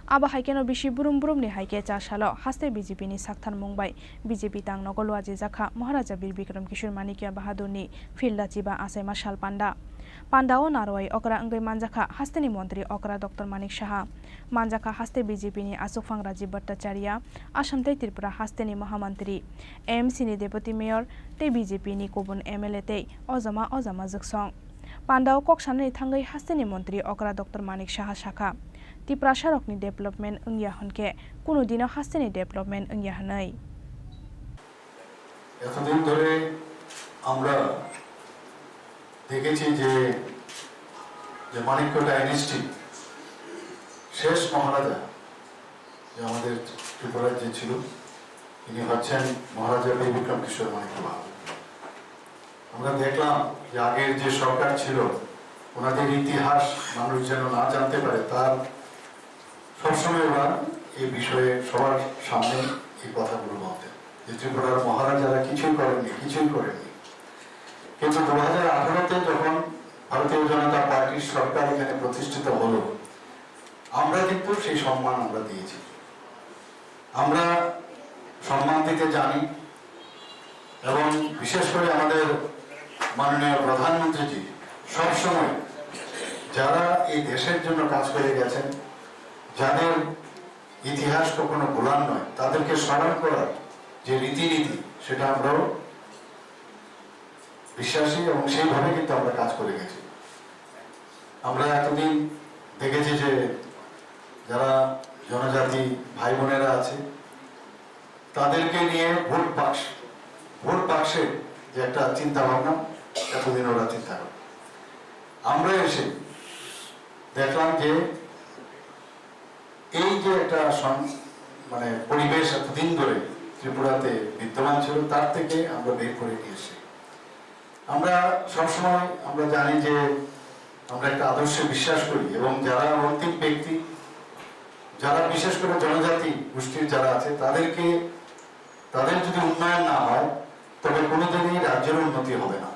Aba haikeno bishi burum ni haike Chashalo haste BJP ni sakthar mungbai BJP tang nogo luaji jaka Maharaja Bir Bikram Kishore Manikya Bahadurni Filda Chiba Asai Mashal Panda Pandao Narwai Okra Angai Manjaka hasteni mantri Okra Dr. Manik Saha Manjaka haste BJP ni Asufang Rajiv Bhattacharya Assamte Tripura hasteni Mahamantri AMC ni Deputy Mayor te BJP ni Kobun MLA te Ojama Juksong Pandao Kok Sanani Thangai hasteni mantri Okra Dr. Manik Saha Shaka Tripura Sarokni Development Engya Hanke Kono Dino hasteni Development Engya Hanai এতদিন ধরে আমরা দেখেছি যে Manikya dynasty শেষ মহারাজা যে আমাদের ত্রিপুরার যে ছিল তিনি হচ্ছেন মহারাজা বীর বিক্রম কিশোর মানিক্য বাহাদুর আমরা দেখলাম যে আগের যে সরকার ছিল ওনাদের ইতিহাস মানুষ যেন না জানতে পারে তার সবসময় ওরা এই বিষয়ে সবার সামনে এই কথাগুলো বলতেন যে ত্রিপুরার মহারাজারা কিছুই করেননি কিন্তু 2018-তে যখন ভারতীয় জনতা পার্টির সরকার এখানে প্রতিষ্ঠিত হলো আমরা কিন্তু সেই সম্মান আমরা দিয়েছি আমরা সম্মান দিতে জানি এবং বিশেষ করে আমাদের মাননীয় প্রধানমন্ত্রীজি সবসময় যারা এই দেশের জন্য কাজ করে গেছেন যাদের ইতিহাস কখনো ভোলার নয় তাদেরকে স্মরণ করার যে রীতিনীতি সেটা আমরাও বিশ্বাসী এবং সেইভাবে কিন্তু আমরা কাজ করে গেছি আমরা এতদিন দেখেছি যে যারা জনজাতি ভাই বোনেরা আছে তাদেরকে নিয়ে ভোট বাক্সে যে একটা চিন্তা ভাবনা এতদিন ওরা চিন্তা করে। আমরা এসে দেখলাম যে এই যে একটা মানে পরিবেশ এতদিন ধরে ত্রিপুরাতে বিদ্যমান ছিল তার থেকে আমরা বের করে নিয়ে এসে আমরা সবসময় আমরা জানি যে আমরা একটা আদর্শে বিশ্বাস করি এবং যারা অন্তিম ব্যক্তি, যারা বিশেষ করে জনজাতি গোষ্ঠীর যারা আছে তাদের যদি উন্নয়ন না হয় তবে কোনোদিনই রাজ্যের উন্নতি হবে না।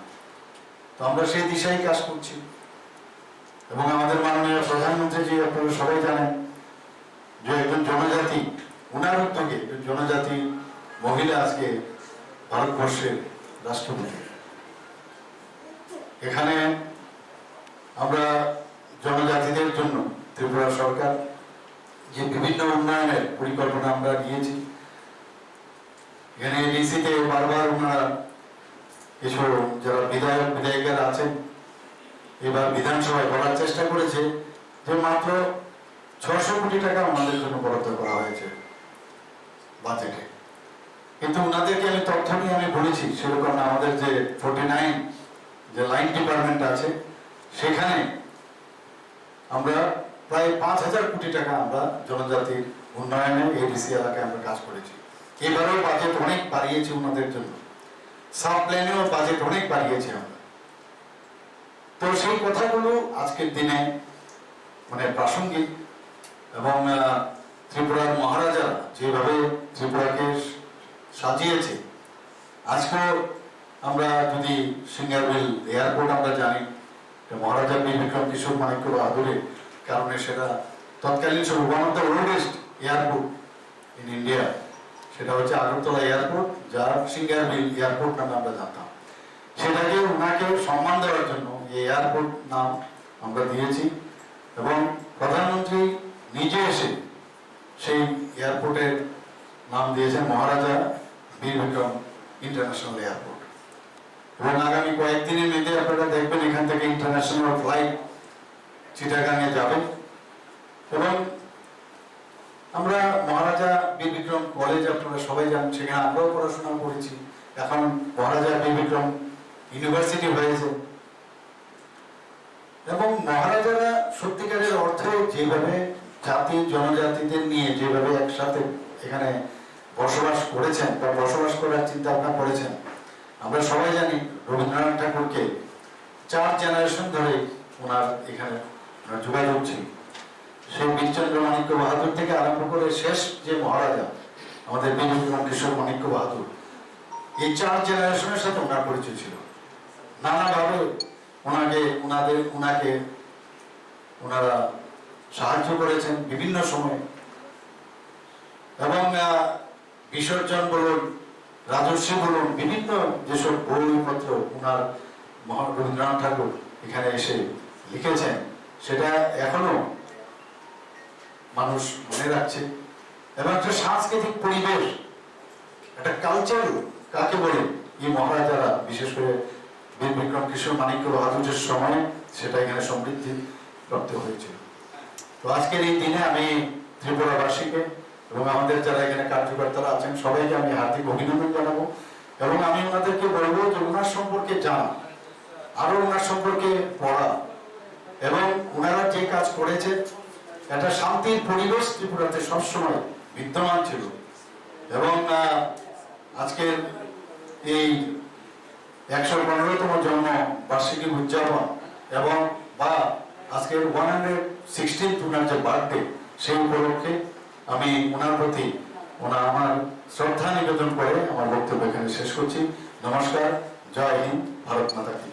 তো আমরা সেই দিশায় কাজ করছি এবং আমাদের মাননীয় প্রধানমন্ত্রী জি আপনারা সবাই জানেন যে একজন জনজাতি, ওনার উদ্যোগে জনজাতি মহিলা আজকে ভারতবর্ষের রাষ্ট্রপতি। এখানে আমরা জনজাতিদের জন্য ত্রিপুরা সরকার যে বিভিন্ন উন্নয়নের পরিকল্পনা আমরা নিয়েছি, এখানে ডিসিতে বারবার ওনারা কিছু যারা বিধায়িকারা আছেন এবার বিধানসভায় বলার চেষ্টা করেছে যে মাত্র 600 কোটি টাকা আমাদের জন্য বরাদ্দ করা হয়েছে বাজেটে। কিন্তু ওনাদেরকে আমি তথ্য নিয়ে আমি বলেছি সেরকম আমাদের যে 49 যে লাইন ডিপার্টমেন্ট আছে সেখানে আমরা প্রায় 5000 কোটি টাকা আমরা জনজাতির উন্নয়নে এডিসি এলাকায় আমরা কাজ করেছি। এবারেও বাজেট অনেক বাড়িয়েছি ওনাদের জন্য, সাব প্ল্যানেও বাজেট অনেক বাড়িয়েছি আমরা। তো সেই কথাগুলো আজকের দিনে মানে প্রাসঙ্গিক এবং ত্রিপুরার মহারাজা যেভাবে ত্রিপুরাকে সাজিয়েছে, আজকেও আমরা যদি সিঙ্গারবিল এয়ারপোর্ট আমরা জানি মহারাজা বীর বিক্রম কিশোর মানিক্য বাহাদুরের কারণে সেটা তৎকালীন সময় one of the oldest airport in India, সেটা হচ্ছে আগরতলা এয়ারপোর্ট, যার সিঙ্গারবিল এয়ারপোর্ট নামে আমরা জানতাম। সেটাকে ওনাকে সম্মান দেওয়ার জন্য এই এয়ারপোর্ট নাম আমরা দিয়েছি এবং প্রধানমন্ত্রী নিজে এসে সেই এয়ারপোর্টের নাম দিয়েছেন মহারাজা বীর বিক্রম ইন্টারন্যাশনাল এয়ারপোর্ট। এবং আগামী কয়েকদিনের মধ্যে আপনারা দেখবেন এখান থেকে ইন্টারন্যাশনাল ফ্লাইট চিটাগাঙে যাবে। এবং আমরা মহারাজা বীর বিক্রম কলেজ আপনারা সবাই জানেন, সেখানে আমরাও পড়াশোনা করেছি, এখন মহারাজা বীর বিক্রম ইউনিভার্সিটি হয়েছে। এবং মহারাজারা সত্যিকারের অর্থে যেভাবে জাতি জনজাতিদের নিয়ে যেভাবে একসাথে এখানে বসবাস করেছেন বা বসবাস করার চিন্তা ভাবনা করেছেন, আমরা সবাই জানি রবীন্দ্রনাথ ঠাকুরকে 4 জেনারেশন ধরে ওনার এখানে যোগাযোগ ছিল। সেই বীরচন্দ্র মানিক্য বাহাদুর থেকে আরম্ভ করে শেষ যে মহারাজা আমাদের বীর বিক্রম কিশোর মানিক্য বাহাদুর, এই 4 জেনারেশনের সাথে ওনার পরিচয় ছিল। নানাভাবে ওনারা সাহায্য করেছেন বিভিন্ন সময় এবং বিসর্জন বলুন, রাজস্বী বলুন, বিভিন্ন যেসব বইপত্র ওনার রবীন্দ্রনাথ ঠাকুর এখানে এসে লিখেছেন সেটা এখনো মানুষ মনে রাখছে। এবং একটা সাংস্কৃতিক পরিবেশ, একটা কালচার কাকে বলে এই মহারাজারা বিশেষ করে বীর বিক্রম কিশোর মানিক্য বাহাদুরের সময় সেটা এখানে সমৃদ্ধি প্রাপ্ত হয়েছিল। তো আজকের এই দিনে আমি ত্রিপুরাবাসীকে এবং আমাদের যারা এখানে কার্যকর্তারা আছেন সবাইকে আমি হার্দিক অভিনন্দন জানাবো এবং আমি ওনাদেরকে বলবো যে ওনার সম্পর্কে জানা, আরো ওনার সম্পর্কে পড়া এবং ওনারা যে কাজ করেছে একটা শান্তির পরিবেশ ত্রিপুরাতে সবসময় বিদ্যমান ছিল। এবং আজকের এই 115তম জন্ম বার্ষিকী উদযাপন এবং বা আজকের 116th ওনার যে বার্থডে, সেই উপলক্ষে আমি ওনার প্রতি আমার শ্রদ্ধা নিবেদন করে আমার বক্তব্য এখানে শেষ করছি। নমস্কার, জয় হিন্দ, ভারত মাতা কি।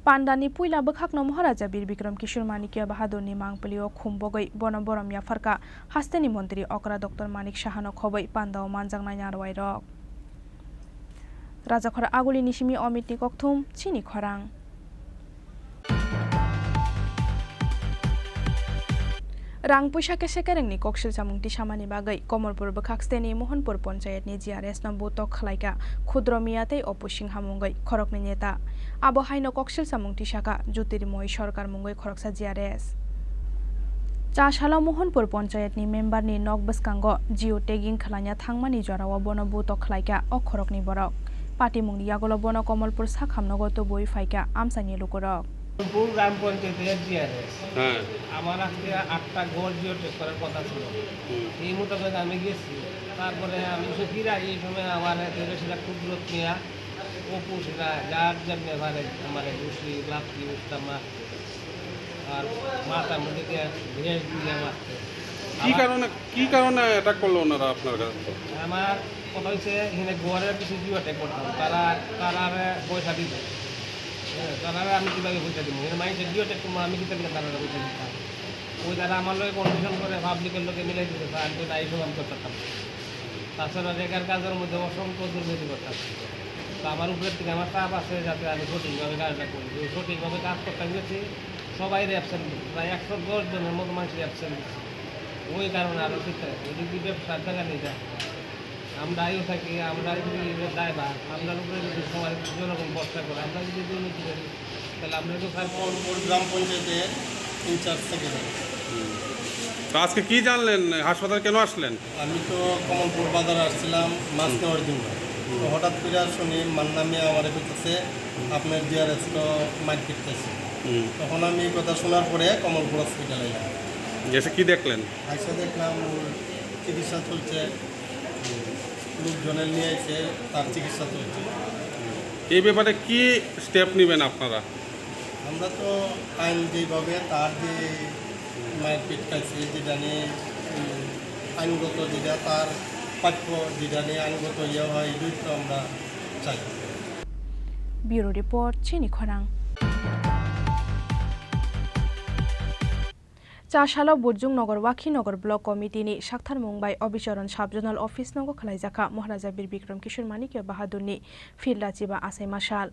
पान्डानी पुइला बखाक्न महाराजा बीर बिक्रम किशोर मानिक्य बाहादुरनि मांगपलिओ खुमबगै बनबरम याफारका हास्तेनि मन्त्री अकरा डक्टर मानिक साहानो खबै पान्दाओ मानजांनाय नारवाय रक राजाखर आगुली निसिमी अमितनि कक्थुम चिनी खरां। रां पैसा केसे केरेंनि कक्सिल सामुंगति सामानि बागै कमलपुर बखाक्सतेनि मोहनपुर पञ्चायतनि जिआरएस नं बुतक खलायका क्षुद्र मियातै अपुसिं हामुंगै खरकनि नेता आबो हाइनो कक्सिल सामुंगति साका ज्योतिर्मय सरकार मुंगै खरकसा जिआरएस চাশালা মোহনপুর পঞ্চায়েতনি মেম্বারনি নক বসকাঙ্গ জিও টেগিং খালাইয়া থাংমানি জরাওয়া বন বুত খালাইকা অক্ষরকনি বরক পাটিমুংনি ইয়াগল বন কমলপুর সাখামনগত বই ফাইকা আমসানি লুকরক গ্রাম পঞ্চায়েতের জিআরএস আমার আজকে 8টা ঘর জিও টেক করার কথা ছিল এই মোতাবেক আমি গেছি তারপরে আমি ফিরা এই সময় আমার সেটা কুদরত মিয়া অপু সেটা যার জন্য আমার ঘুষি লাফি উস্তামা আর মাথার মধ্যে ভেস দিয়ে মারছে কি কারণে অ্যাটাক করলো ওনারা আপনার কাছে? আমার কথা হচ্ছে এখানে গোয়ারের কিছু জিও অ্যাটাক করতাম তারা পয়সা দিত তারা আমি কীভাবে পয়সা দিব এখানে মাইন্ডে জিও অ্যাটাক করবো আমি কীভাবে তারা পয়সা দিতাম ওই তারা আমার লোক কন্ডিশন করে পাবলিকের লোকে মিলে দিতে আমি তো দায়ী সমান করতাম তাছাড়া রেগার কাজের মধ্যে অসংখ্য দুর্নীতি করতাম তো আমার উপরের থেকে আমার চাপ আছে যাতে আমি সঠিকভাবে কাজটা করি সঠিকভাবে কাজ করতে গেছি সবাই অ্যাবসেন্ট দিচ্ছে প্রায় 110 জনের মতো মানুষের অ্যাবসেন্ট দিচ্ছে ওই কারণে আরও ঠিক আছে যদি ব্যবসার জায়গা নিয়ে যায় আমরা আইও থাকি আমরা যদি ড্রাইভার আপনার উপরে যদি সবাই জনগণ বর্ষা করে আমরা যদি দুর্নীতি করি তাহলে আমরা তো গ্রাম পঞ্চায়েতের ইনচার্জ সেক্রেটারি। আজকে কি জানলেন, হাসপাতালে কেন আসলেন? আমি তো কমলপুর বাজারে আসছিলাম মাছ নেওয়ার জন্য, তো হঠাৎ করে শুনি মান্নামি আমার করতেছে আপনার জিআরএস তো মাইক ফিরতেছে। তখন আমি এই কথা শোনার পরে কমলপুর হসপিটালে এলাম। এসে কি দেখলেন? এসে দেখলাম চিকিৎসা চলছে, লোকজনের নিয়ে এসে তার চিকিৎসা চলছে। এই ব্যাপারে কি স্টেপ নেবেন আপনারা? আমরা তো আইন যেভাবে তার যে মায়ের পেট খাইছে যেটা নিয়ে আইনগত যেটা তার প্রাপ্য যেটা নিয়ে আইনগত ইয়ে হয় এটাই তো আমরা চাই। ব্যুরো রিপোর্ট চিনি খরাং। চাশালা বুরজুং নগর ওয়াখিনগর ব্লক কমিটিनि সাকথাर मुंबाई अबिचरण साबजोनाल अफिस नंगो खलाइजाखा महाराजा बीर बिक्रम किशोर मानिक्य बाहादुरनि फिरलाचिबा आसाइमा साल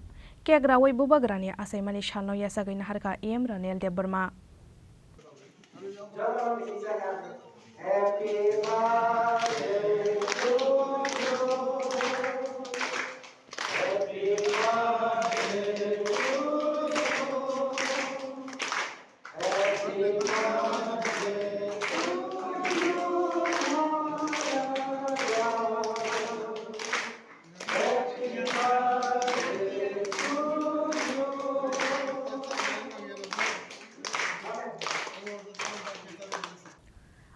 केग्रावै बुबाग्रानि आसाइमानि सालनो यासागैना हारका एम रनेल देबबर्मा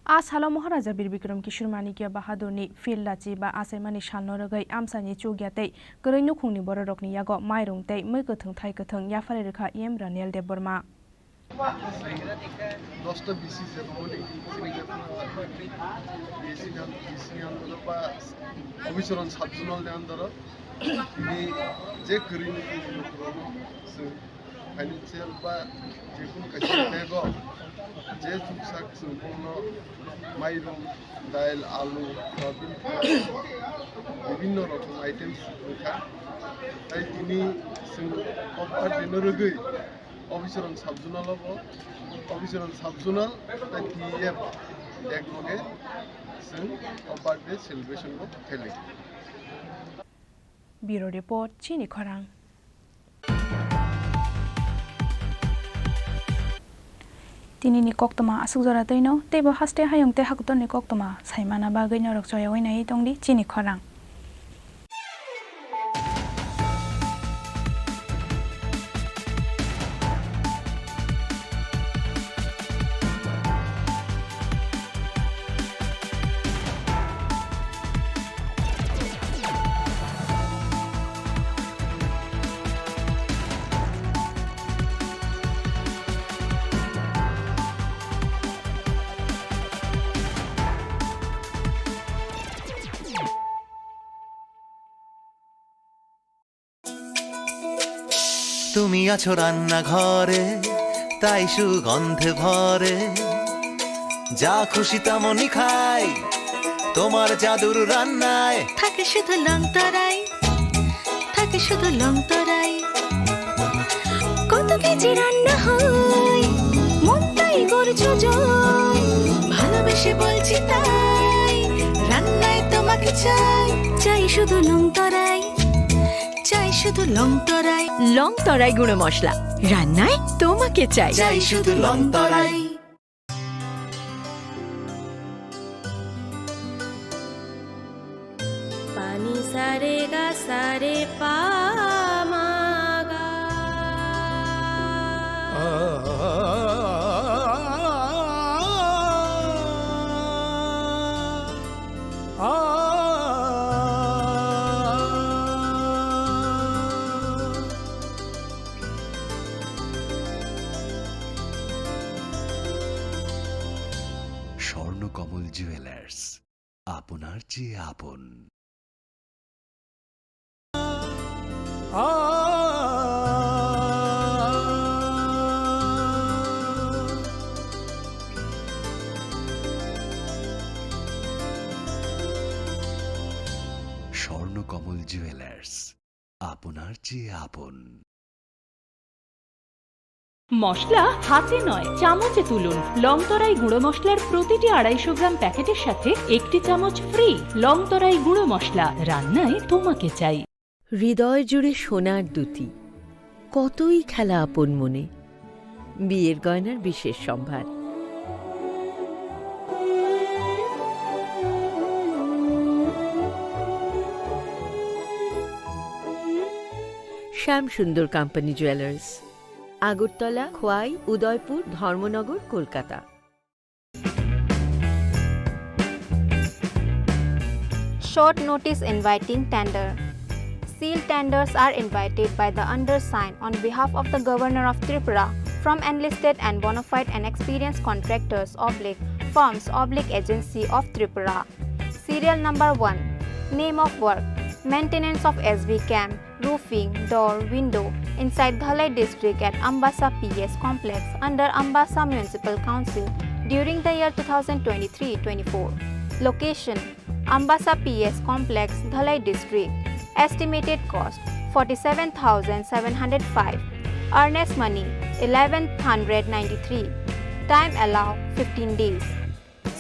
आसाला महाराजा बीर बिक्रम किशोर मानिक्य बाहादुरनि फिरलाची बा आसाइमानि सालनो रगै आमसानि चुगियातै गरै नुखुंनि बर रकनि यागो माइरंतै मै गोथों थाइ गोथों याफारे रेखा एम रनेल देबबर्मा দশটা বিসি অবিচরণ সাবজোনাল আন্দর যে গরিনি ফাইন্যান্সিয়াল বা যে কোনো কাছে যে চুকসাক সম্পূর্ণ মাইরং ডাইল আলু সয়াবিন বিভিন্ন রকম আইটেমস রেখা তাই তিনি কম্পার দিনরগৈ অবিচরণ সাবজোনাল হব অবিচরণ সাবজোনাল তাই টিএফ একলগে जों बार्थडे सेलिब्रेशन को खेलें। ब्यूरो रिपोर्ट चिनी खरां। दिनैनि कक्तमा आसुक जरा दैनो तेबो हास्ते हायंते हाकुतनि कक्तमा साइमाना बागैनो रक्सयावै नायै दंदि चिनी खरां। তুমি আছো রান্নাঘরে তাই সুগন্ধে ভরে যা খুশি তেমনই খাই তোমার জাদুর রান্নায় থাকে শুধু লংতরাই থাকে শুধু লংতরাই কত কেজি রান্না হয় মনটাই করছো জয় ভালোবেসে বলছি তাই রান্নায় তোমাকে চাই চাই শুধু লংতরাই চাই শুধু লংতরাই লংতরাই গুঁড়ো মশলা রান্নায় তোমাকে চাই চাই শুধু লংতরাই। পানি সারে গা সারে পা মা গা স্বর্ণকমল জুয়েলার্স, আপনার চেয়ে আপন। স্বর্ণকমল জুয়েলার্স, আপনার চেয়ে আপন। মশলা হাতে নয় চামচে তুলুন। লংতরাই গুঁড়ো মশলার প্রতিটি 250 গ্রাম প্যাকেটের সাথে 1টি চামচ ফ্রি। লংতরাই গুঁড়ো মশলা, রান্নায় তোমাকে চাই। হৃদয় জুড়ে সোনার দুটি, কতই খেলা আপন মনে। বিয়ের গয়নার বিশেষ সম্ভার। শ্যাম সুন্দর company jewellers, Agartala, Khowai, Udaipur, Dharmanagar, Kolkata. Short notice inviting tender. Sealed tenders are invited by the undersigned on behalf of the Governor of Tripura from enlisted and bona fide and experienced contractors / firms / agency of Tripura. Serial number 1. Name of work: maintenance of SB camp, roofing, door, window inside Dhalai district at Ambassa PS complex under Ambassa Municipal Council during the year 2023-24. Location: Ambassa PS complex, Dhalai district. Estimated cost: 47,705. Earnest money: 1,193. Time allowed: 15 days.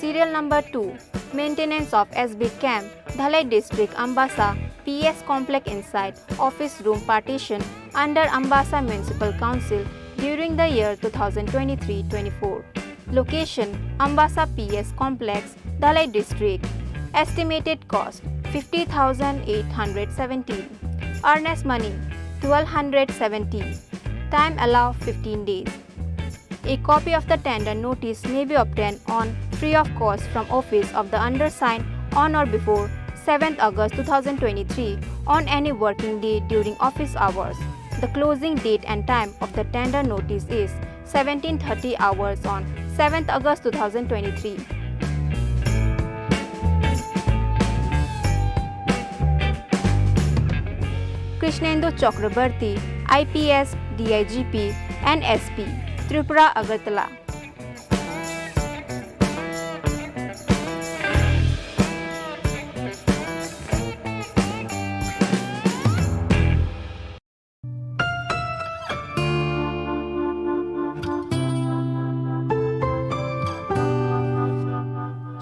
Serial number 2. Maintenance of SB camp, Dhalai district, Ambassa PS complex inside office room partition under Ambassa Municipal Council during the year 2023-24. Location: Ambassa PS complex, Dhalai district. Estimated cost: 50,817. Earnest money: 1,270. Time allowed: 15 days. A copy of the tender notice may be obtained on free of cost from office of the undersigned on or before 7th August 2023 on any working day during office hours. The closing date and time of the tender notice is 17:30 hours on 7th August 2023. Krishnendu Chakrabarti, IPS, DIGP, and SP, Tripura, Agartala.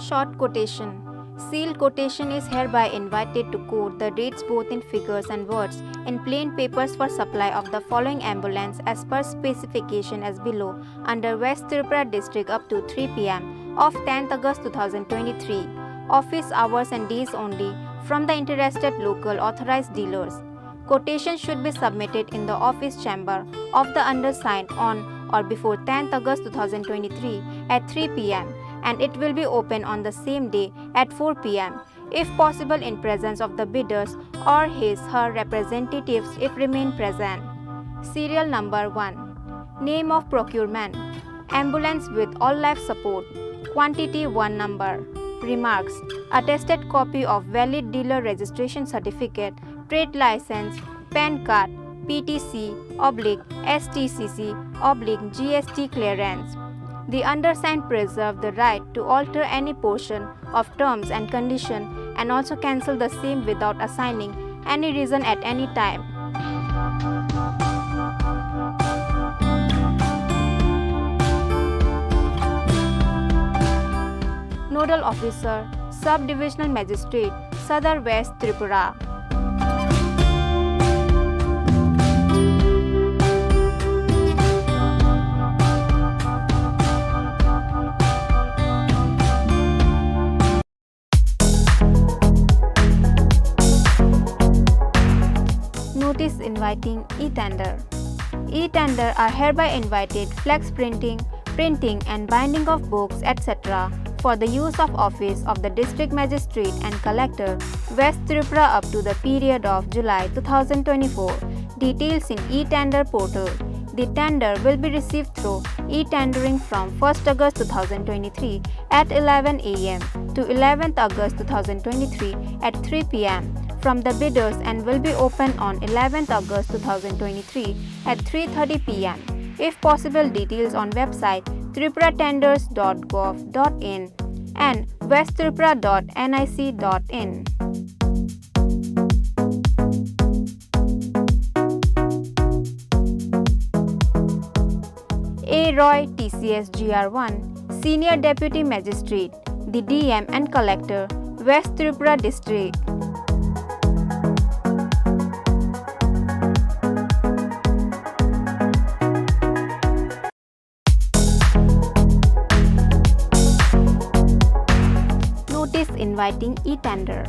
Short quotation. Sealed quotation is hereby invited to quote the rates both in figures and words in plain papers for supply of the following ambulance as per specification as below under West Tripura district up to 3 p.m. of 10th August 2023. Office hours and days only from the interested local authorized dealers. Quotation should be submitted in the office chamber of the undersigned on or before 10th August 2023 at 3 p.m. and it will be open on the same day at 4 p.m. if possible in presence of the bidders or his/her representatives if remain present. Serial number 1. Name of procurement: ambulance with all life support. Quantity 1 number. Remarks: attested copy of valid dealer registration certificate, trade license, PAN card, PTC/STCC/GST clearance. The undersigned preserve the right to alter any portion of terms and condition and also cancel the same without assigning any reason at any time. Nodal Officer, Sub-Divisional Magistrate, Sadar West Tripura. Notice inviting e-tender. E-tender are hereby invited flex printing, printing and binding of books, etc. for the use of office of the District Magistrate and Collector, West Tripura up to the period of July 2024. Details in e-tender portal. The tender will be received through e-tendering from 1st August 2023 at 11 am to 11th August 2023 at 3 pm from the bidders and will be open on 11th August 2023 at 3:30 pm. If possible, details on website tripuratenders.gov.in and westtripura.nic.in. A. Roy, TCS GR1, Senior Deputy Magistrate, the DM and Collector, West Tripura District. Notice inviting e-tender.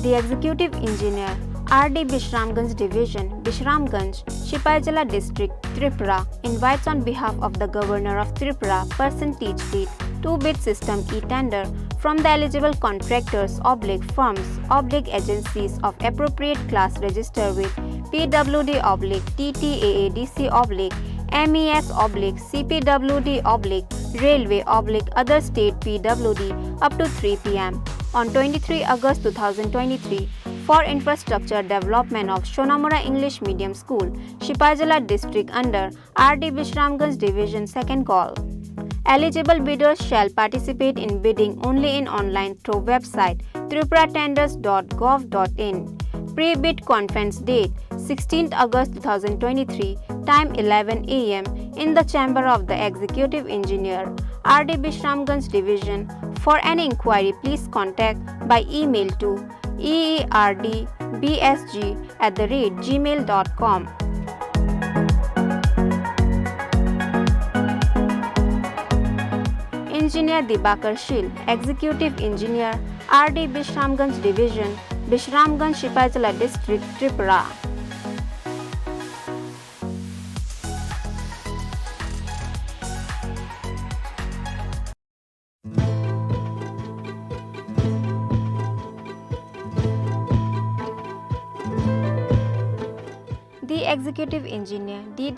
The Executive Engineer, RD Bishramganj Division, Bishramganj, Sipaijala District, Tripura, invites on behalf of the Governor of Tripura, percentage rate, 2-bid system e-tender from the eligible contractors, firms, agencies of appropriate class registered with PWD, TTAADC, MES, CPWD, Railway, other state PWD up to 3 pm on 23 August 2023 for infrastructure development of Shonamura English Medium School, Sipaijala District under RD Bishramganj Division 2nd call. Eligible bidders shall participate in bidding only in online through website tripuratenders.gov.in. Pre-bid conference date 16th August 2023, time 11 am in the chamber of the Executive Engineer, RD Bishramganj Division. For any inquiry, please contact by email to eerdbsg@gmail.com. Engineer Dibakar Shil, Executive Engineer, RD Bishramganj Division, Bishramganj, Sipaijala District, Tripura. The Executive Engineer, D.